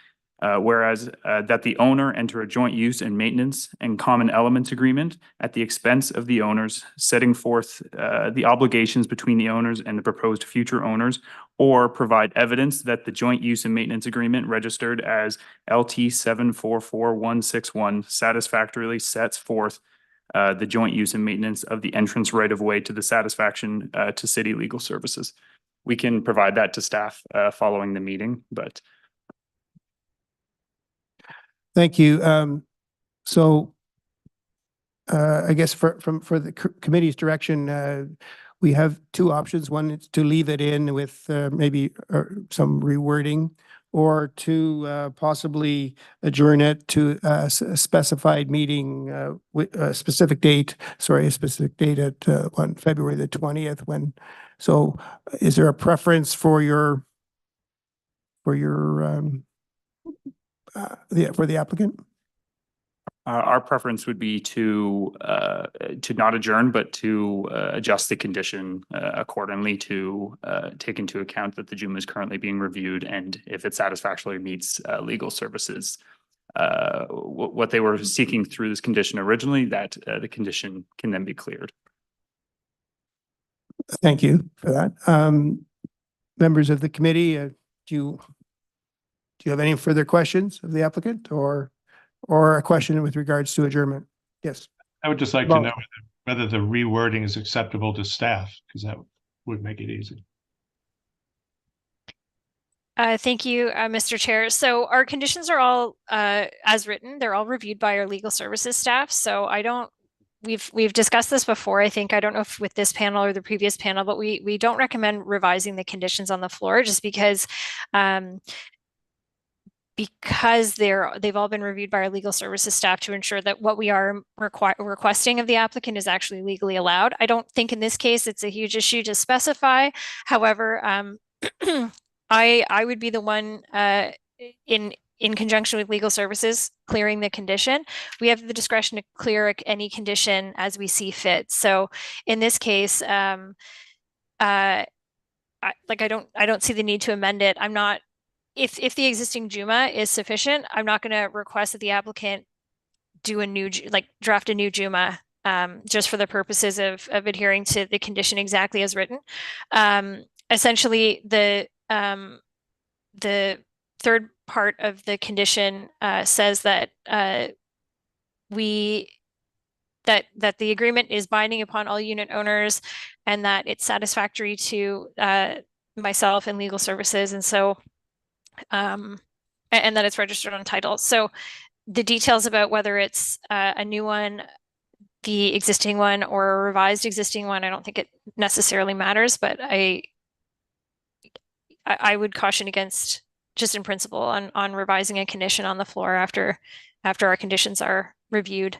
Whereas that the owner enter a joint use and maintenance and common elements agreement at the expense of the owners, setting forth the obligations between the owners and the proposed future owners, or provide evidence that the joint use and maintenance agreement registered as LT 744161 satisfactorily sets forth the joint use and maintenance of the entrance right of way to the satisfaction to city legal services. We can provide that to staff following the meeting, but Thank you. So I guess for the committee's direction, we have two options. One is to leave it in with maybe some rewording, or to possibly adjourn it to a specified meeting with a specific date. Sorry, a specific date at on February the 20th. When, so is there a preference for your for the applicant? our preference would be to not adjourn, but to adjust the condition accordingly to take into account that the JUMA is currently being reviewed, and if it satisfactorily meets legal services, what they were seeking through this condition originally, that the condition can then be cleared. Thank you for that. Members of the committee, do you have any further questions of the applicant, or a question with regards to adjournment? Yes. I would just like to know whether the rewording is acceptable to staff, because that would make it easy. Thank you, Mr. Chair. So our conditions are all as written. They're all reviewed by our legal services staff. So I don't we've discussed this before. I think, I don't know if with this panel or the previous panel, but we don't recommend revising the conditions on the floor just because they've all been reviewed by our legal services staff to ensure that what we are requesting of the applicant is actually legally allowed. I don't think in this case it's a huge issue to specify. However, I would be the one in conjunction with legal services clearing the condition. We have the discretion to clear any condition as we see fit. So in this case, I don't see the need to amend it. I'm not. If the existing JUMA is sufficient, I'm not going to request that the applicant do draft a new JUMA just for the purposes of adhering to the condition exactly as written. Essentially, the third part of the condition says that that the agreement is binding upon all unit owners and that it's satisfactory to myself and legal services, and so and that it's registered on title. So the details about whether it's a new one, the existing one, or a revised existing one, I don't think it necessarily matters, but I would caution against, just in principle, on revising a condition on the floor after our conditions are reviewed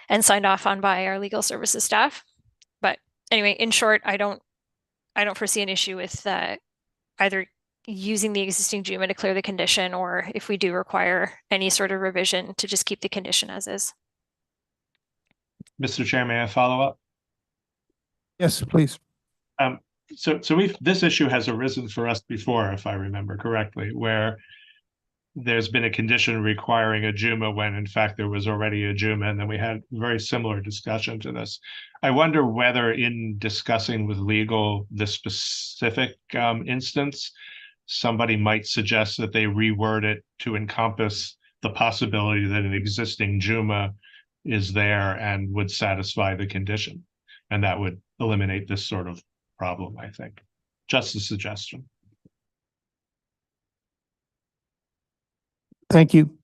and signed off on by our legal services staff. But anyway, in short, I don't foresee an issue with either using the existing JUMA to clear the condition, or if we do require any sort of revision, to just keep the condition as is. Mr. Chair, may I follow up? Yes, please. So this issue has arisen for us before, if I remember correctly, where there's been a condition requiring a JUMA when in fact there was already a JUMA, and then we had very similar discussion to this. I wonder whether in discussing with legal the specific instance, somebody might suggest that they reword it to encompass the possibility that an existing JUMA is there and would satisfy the condition. And that would eliminate this sort of problem, I think. Just a suggestion. Thank you.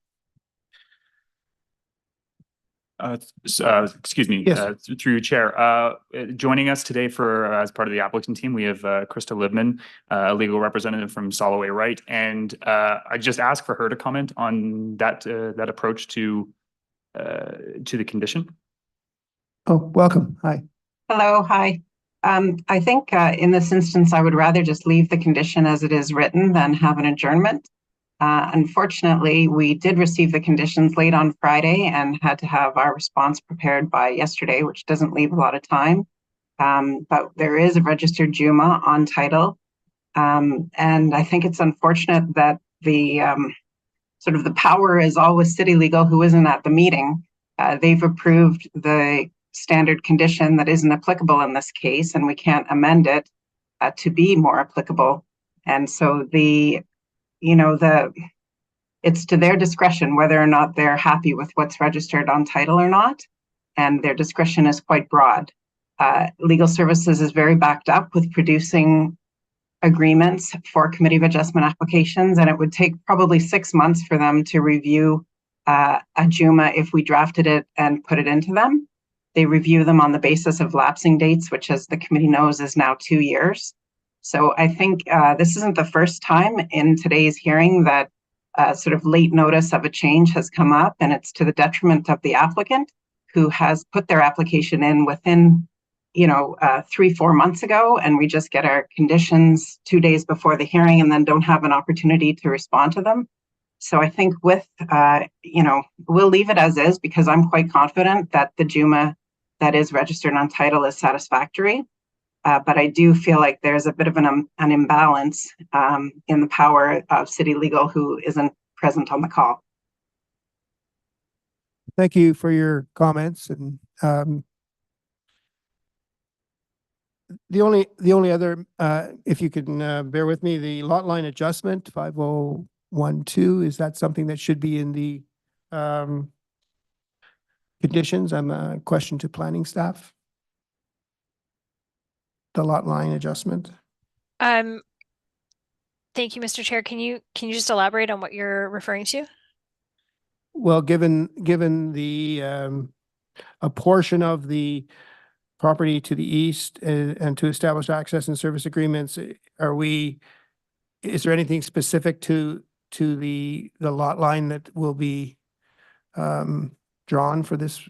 Excuse me, Yes. through your chair. Joining us today as part of the applicant team, we have Krista Libman, a legal representative from Soloway Wright, and I just asked for her to comment on that approach to the condition. Oh, welcome. Hi. Hello, hi. I think in this instance, I would rather just leave the condition as it is written than have an adjournment. Unfortunately, we did receive the conditions late on Friday and had to have our response prepared by yesterday, which doesn't leave a lot of time. But there is a registered JUMA on title. And I think it's unfortunate that the sort of the power is all with City Legal, who isn't at the meeting. They've approved the standard condition that isn't applicable in this case, and we can't amend it to be more applicable. And so it's to their discretion whether or not they're happy with what's registered on title or not, and their discretion is quite broad. Legal Services is very backed up with producing agreements for Committee of Adjustment applications, and it would take probably 6 months for them to review a JUMA if we drafted it and put it into them. They review them on the basis of lapsing dates, which, as the committee knows, is now 2 years. So I think this isn't the first time in today's hearing that sort of late notice of a change has come up, and it's to the detriment of the applicant, who has put their application in within 3-4 months ago, and we just get our conditions 2 days before the hearing and then don't have an opportunity to respond to them. So I think we'll leave it as is, because I'm quite confident that the JUMA that is registered on title is satisfactory. But I do feel like there's a bit of an imbalance in the power of City Legal, who isn't present on the call. Thank you for your comments. And the only other, if you can bear with me, the lot line adjustment 5012, is that something that should be in the conditions? I'm a question to planning staff. The lot line adjustment. Thank you, Mr. Chair. Can you just elaborate on what you're referring to? Well, given the a portion of the property to the east and to establish access and service agreements. Is there anything specific to the lot line that will be drawn for this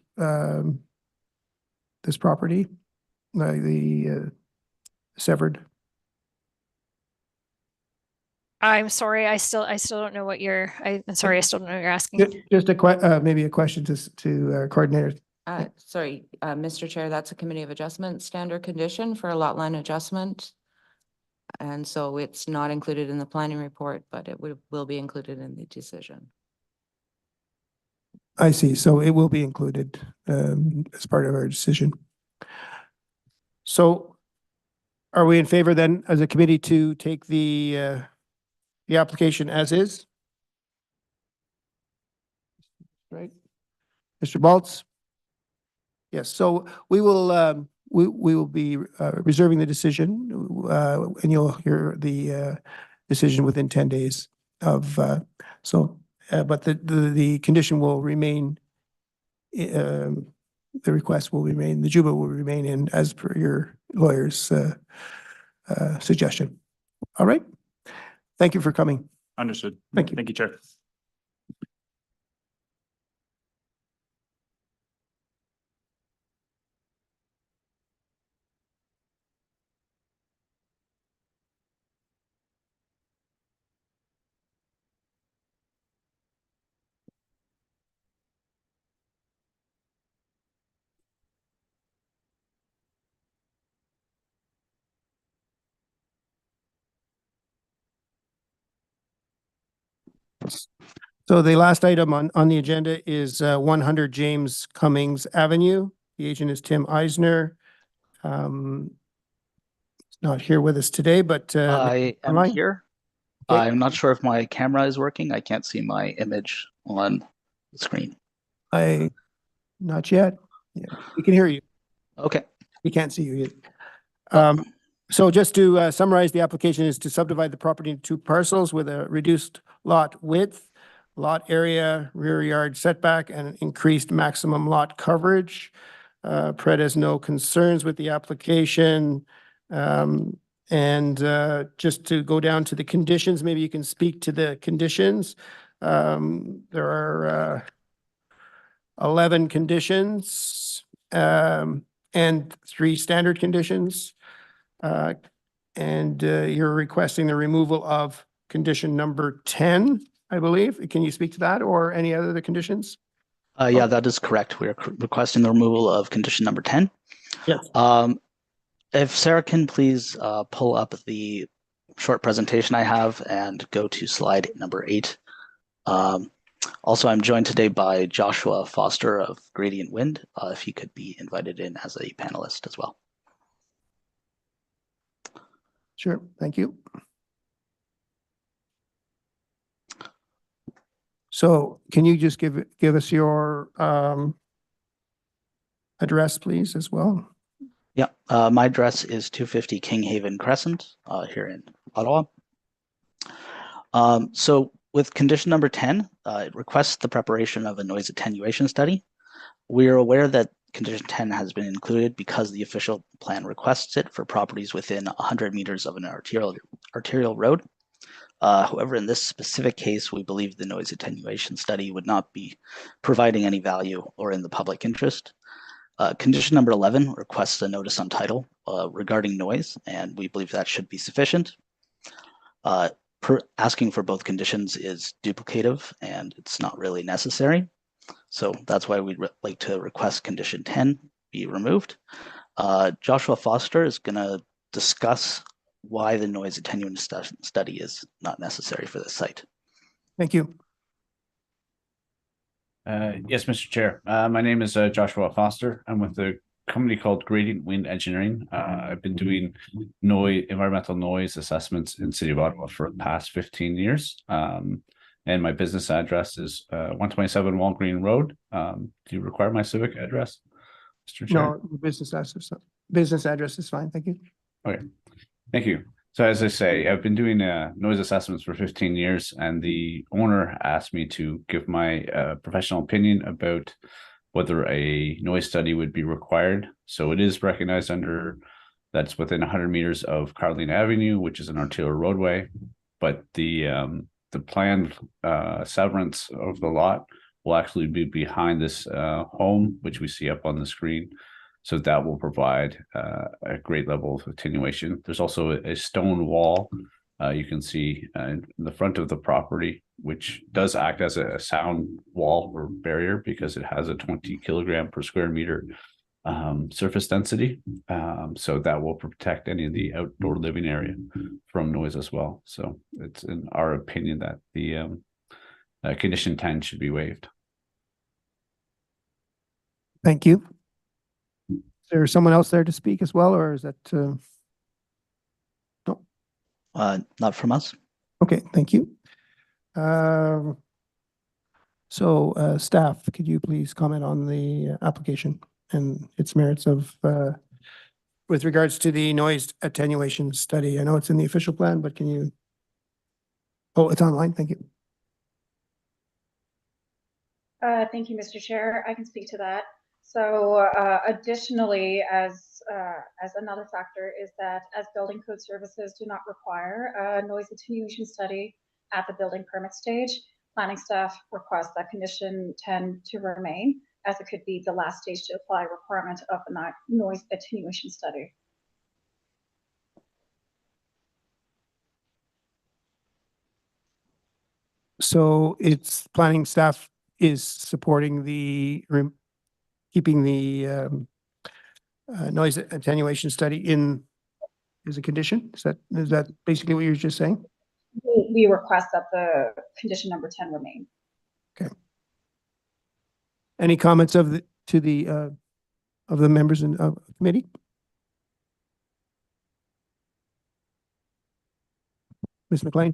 this property, the severed? I'm sorry, I still don't know what I'm sorry, I still don't know what you're asking. Just maybe a question to coordinator. Sorry, Mr. Chair, that's a committee of adjustment standard condition for a lot line adjustment. And so it's not included in the planning report, but it will be included in the decision. I see. So it will be included as part of our decision. So are we in favor then as a committee to take the application as is? Right. Mr. Baltz? Yes, so we will be reserving the decision and you'll hear the decision within 10 days of but the condition will remain, the request will remain, the JUBA will remain in as per your lawyer's suggestion. All right. Thank you for coming. Understood. Thank you. Thank you, Chair. So the last item on the agenda is 100 James Cummings Avenue. The agent is Tim Eisner. He's not here with us today, but I am online? here. Okay. I'm not sure if my camera is working. I can't see my image on the screen. Not yet. Yeah, we can hear you. Okay. We can't see you yet. So just to summarize, the application is to subdivide the property into 2 parcels with a reduced lot width, lot area, rear yard setback, and increased maximum lot coverage. Pred has no concerns with the application. Just to go down to the conditions, maybe you can speak to the conditions. There are 11 conditions and 3 standard conditions. You're requesting the removal of condition number 10, I believe. Can you speak to that or any other conditions? Yeah, that is correct. We are requesting the removal of condition number 10. Yes. If Sarah can please pull up the short presentation I have and go to slide number 8. Also, I'm joined today by Joshua Foster of Gradient Wind, if he could be invited in as a panelist as well. Sure, thank you. So can you just give us your address, please, as well? Yeah, my address is 250 King Haven Crescent here in Ottawa. So with condition number 10, it requests the preparation of a noise attenuation study. We are aware that condition 10 has been included because the official plan requests it for properties within 100 meters of an arterial road. However, in this specific case, we believe the noise attenuation study would not be providing any value or in the public interest. Condition number 11 requests a notice on title regarding noise, and we believe that should be sufficient. Asking for both conditions is duplicative and it's not really necessary. So that's why we'd like to request condition 10 be removed. Joshua Foster is going to discuss why the noise attenuation study is not necessary for this site. Thank you. Yes, Mr. Chair. My name is Joshua Foster. I'm with a company called Gradient Wind Engineering. I've been doing environmental noise assessments in the City of Ottawa for the past 15 years. And my business address is 127 Walgreen Road. Do you require my civic address, Mr. Chair? No, the business address is fine. Thank you. Okay, thank you. So as I say, I've been doing noise assessments for 15 years, and the owner asked me to give my professional opinion about whether a noise study would be required. So it is recognized under that's within 100 meters of Granton Avenue, which is an arterial roadway, but the planned severance of the lot will actually be behind this home, which we see up on the screen. So that will provide a great level of attenuation. There's also a stone wall you can see in the front of the property, which does act as a sound wall or barrier because it has a 20 kilogram per square meter surface density. So that will protect any of the outdoor living area from noise as well. So it's in our opinion that the condition 10 should be waived. Thank you. Is there someone else there to speak as well, or is that no? Not from us. Okay, thank you. So staff, could you please comment on the application and its merits of with regards to the noise attenuation study? I know it's in the official plan, but can you? Oh, it's online. Thank you. Thank you, Mr. Chair. I can speak to that. So additionally, as another factor is that as building code services do not require a noise attenuation study at the building permit stage, planning staff request that condition 10 to remain, as it could be the last stage to apply requirement of a noise attenuation study. So it's planning staff is supporting the keeping the noise attenuation study in as a condition? Is that basically what you're just saying? We request that the condition number 10 remain. Okay. Any comments of the members of committee? Ms. McLean?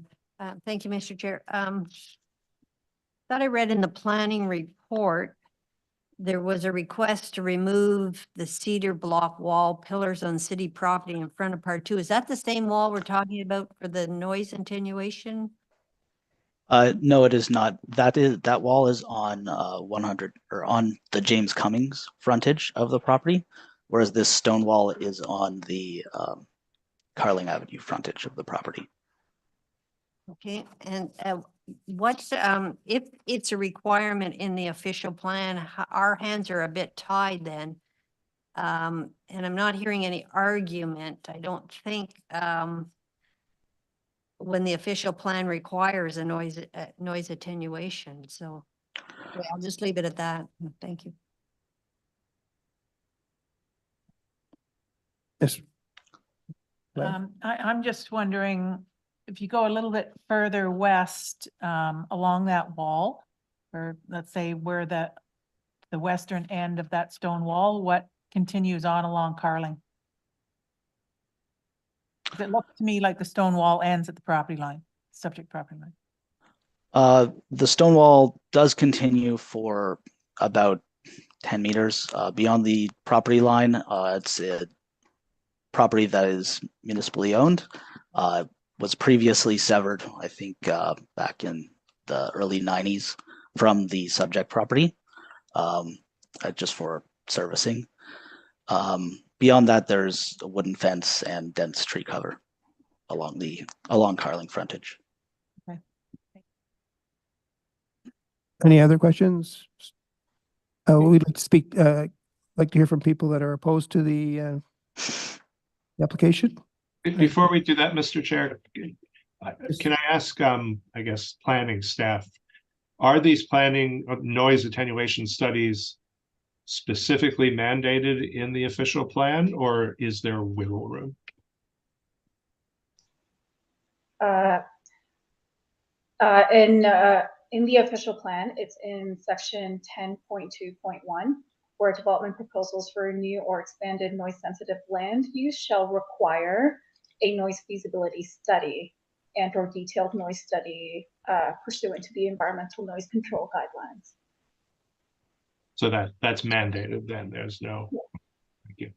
Thank you, Mr. Chair. Thought I read in the planning report, there was a request to remove the cedar block wall pillars on city property in front of part 2. Is that the same wall we're talking about for the noise attenuation? No, it is not. That wall is on 100 or on the James Cummings frontage of the property, whereas this stone wall is on the Carling Avenue frontage of the property. Okay, and what's if it's a requirement in the official plan, our hands are a bit tied then. And I'm not hearing any argument, I don't think, when the official plan requires a noise attenuation. So yeah, I'll just leave it at that. Thank you. Yes. I'm just wondering if you go a little bit further west along that wall, or let's say where the western end of that stone wall, what continues on along Carling? It looked to me like the stone wall ends at the property line, subject property line. The stone wall does continue for about 10 meters beyond the property line. It's a property that is municipally owned. Was previously severed, I think, back in the early 90s from the subject property, just for servicing. Beyond that, there's a wooden fence and dense tree cover along Carling frontage. Okay. Any other questions? We'd like to speak, like to hear from people that are opposed to the application. Before we do that, Mr. Chair, can I ask, I guess, planning staff, are these noise attenuation studies specifically mandated in the official plan, or is there wiggle room? In the official plan, it's in section 10.2.1, where development proposals for new or expanded noise sensitive land use shall require a noise feasibility study and or detailed noise study pursuant to the environmental noise control guidelines. So that's mandated then, there's no, thank you.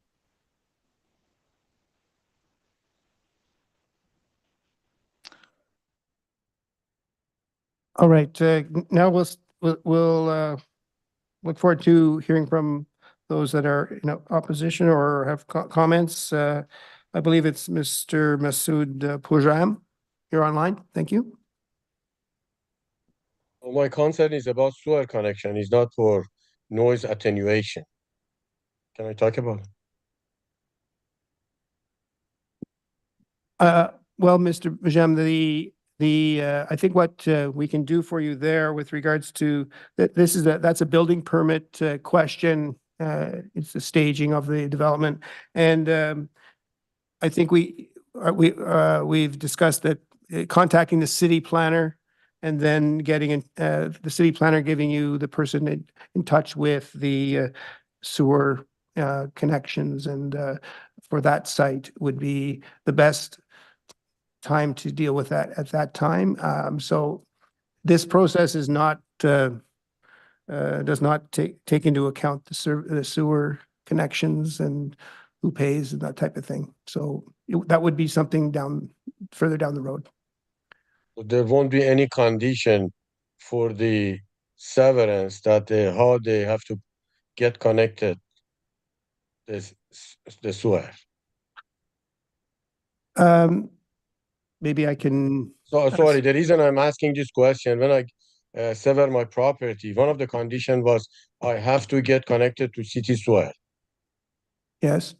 All right, now we'll look forward to hearing from those that are in opposition or have comments. I believe it's Mr. Masood Pujam. You're online. Thank you. My concern is about sewer connection, is not for noise attenuation. Can I talk about it? Well, Mr. Pujam, I think what we can do for you there with regards to that, that's a building permit question. It's the staging of the development, and I think we've discussed that contacting the city planner and then getting the city planner giving you the person in touch with the sewer connections, and for that site would be the best time to deal with that at that time. So this process is not does not take into account the sewer connections and who pays and that type of thing. So that would be something further down the road. There won't be any condition for the severance that how they have to get connected the sewer. Maybe I can. So sorry, the reason I'm asking this question, when I sever my property, one of the conditions was I have to get connected to city sewer. Yes.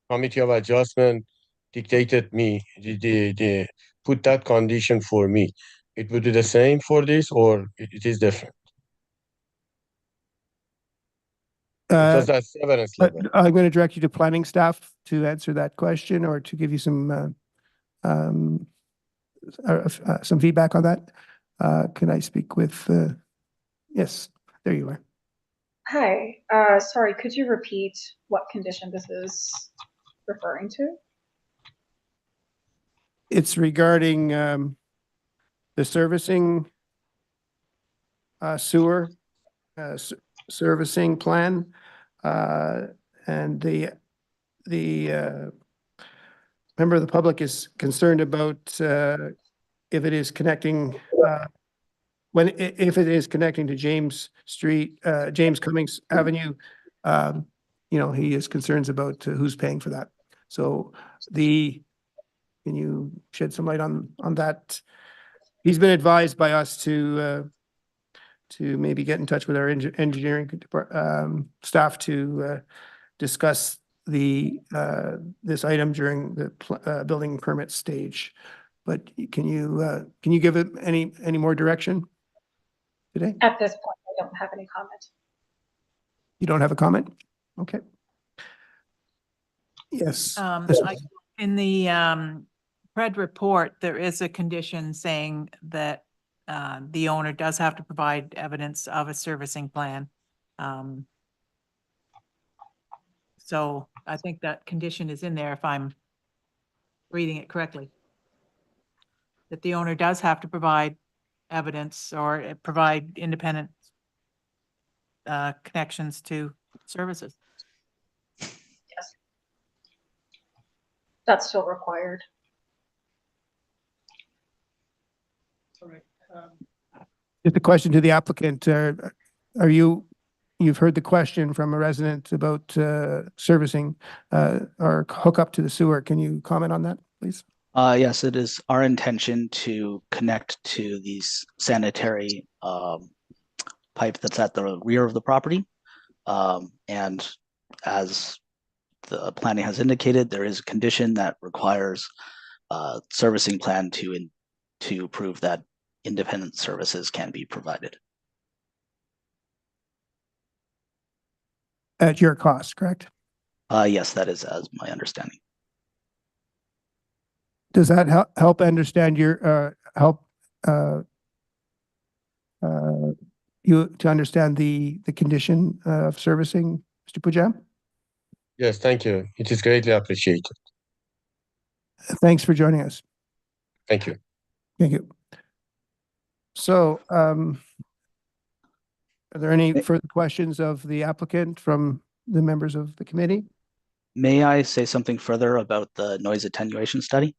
Committee of Adjustment dictated me, they put that condition for me. It would be the same for this, or it is different? Because that's severance level. I'm going to direct you to planning staff to answer that question or to give you some feedback on that. Can I speak with, yes, there you are. Hi, sorry, could you repeat what condition this is referring to? It's regarding the servicing sewer servicing plan, and the member of the public is concerned about if it is connecting if it is connecting to James Street, James Cummings Avenue. He has concerns about who's paying for that. So can you shed some light on that? He's been advised by us to maybe get in touch with our engineering staff to discuss this item during the building permit stage. But can you give it any more direction today? At this point, I don't have any comment. You don't have a comment? Okay. Yes. In the PRED report, there is a condition saying that the owner does have to provide evidence of a servicing plan. So I think that condition is in there if I'm reading it correctly. That the owner does have to provide evidence or provide independent connections to services. Yes. That's still required. Just a question to the applicant. You've heard the question from a resident about servicing or hook up to the sewer. Can you comment on that, please? Yes, it is our intention to connect to the sanitary pipe that's at the rear of the property. And as the planning has indicated, there is a condition that requires a servicing plan to prove that independent services can be provided. At your cost, correct? Yes, that is as my understanding. Does that help understand your you to understand the condition of servicing, Mr. Pujam? Yes, thank you. It is greatly appreciated. Thanks for joining us. Thank you. Thank you. So, are there any further questions of the applicant from the members of the committee? May I say something further about the noise attenuation study?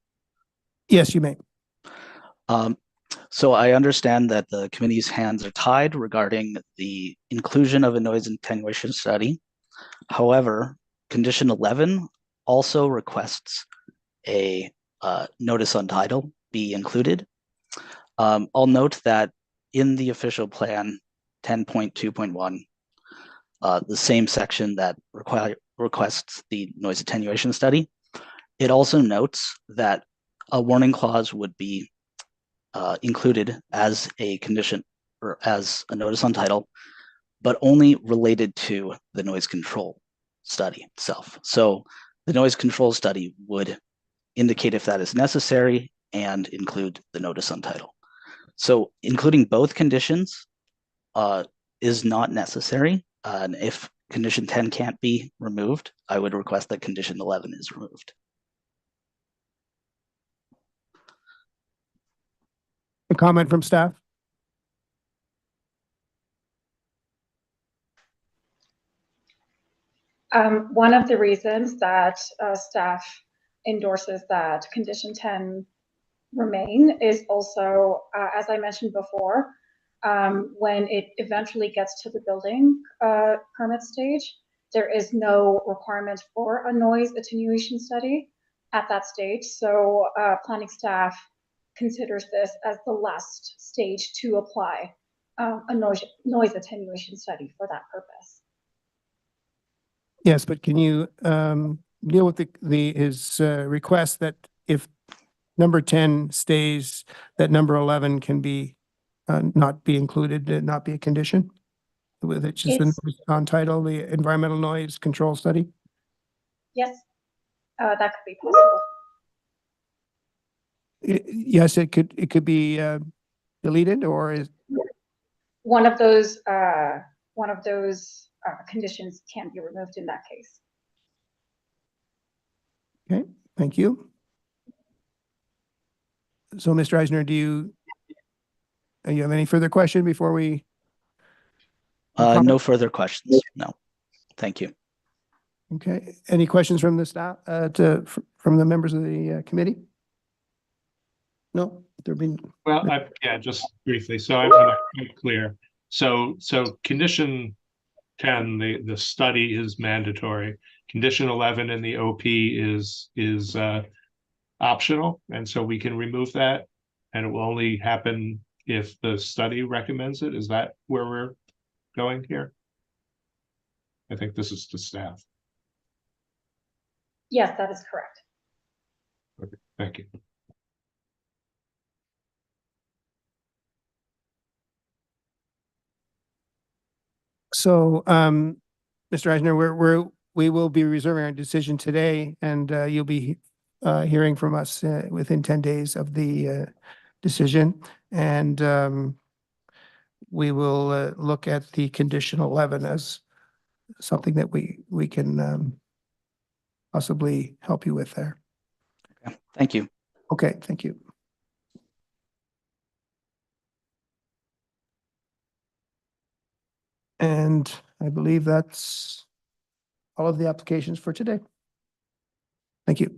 Yes, you may. So I understand that the committee's hands are tied regarding the inclusion of a noise attenuation study. However, condition 11 also requests a notice on title be included. I'll note that in the official plan 10.2.1, the same section that requests the noise attenuation study, it also notes that a warning clause would be included as a condition or as a notice on title, but only related to the noise control study itself. So the noise control study would indicate if that is necessary and include the notice on title. So including both conditions is not necessary. And if condition 10 can't be removed, I would request that condition 11 is removed. A comment from staff? One of the reasons that staff endorses that condition 10 remain is also, as I mentioned before, when it eventually gets to the building permit stage, there is no requirement for a noise attenuation study at that stage. So planning staff considers this as the last stage to apply a noise attenuation study for that purpose. Yes, but can you deal with his request that if number 10 stays, that number 11 can be not be included, not be a condition? With it just on title, the environmental noise control study? Yes, that could be possible. Yes, it could be deleted, or is one of those conditions can be removed in that case. Okay, thank you. So, Mr. Eisner, do you have any further question before we? No further questions. No, thank you. Okay, any questions from the staff, from the members of the committee? No, there been. Well, yeah, just briefly. So I'm clear. So condition 10, the study is mandatory. Condition 11 in the OP is optional, and so we can remove that, and it will only happen if the study recommends it. Is that where we're going here? I think this is to staff. Yes, that is correct. Okay, thank you. So, Mr. Eisner, we will be reserving our decision today, and you'll be hearing from us within 10 days of the decision. And we will look at the condition 11 as something that we can possibly help you with there. Okay, thank you. Okay, thank you. And I believe that's all of the applications for today. Thank you.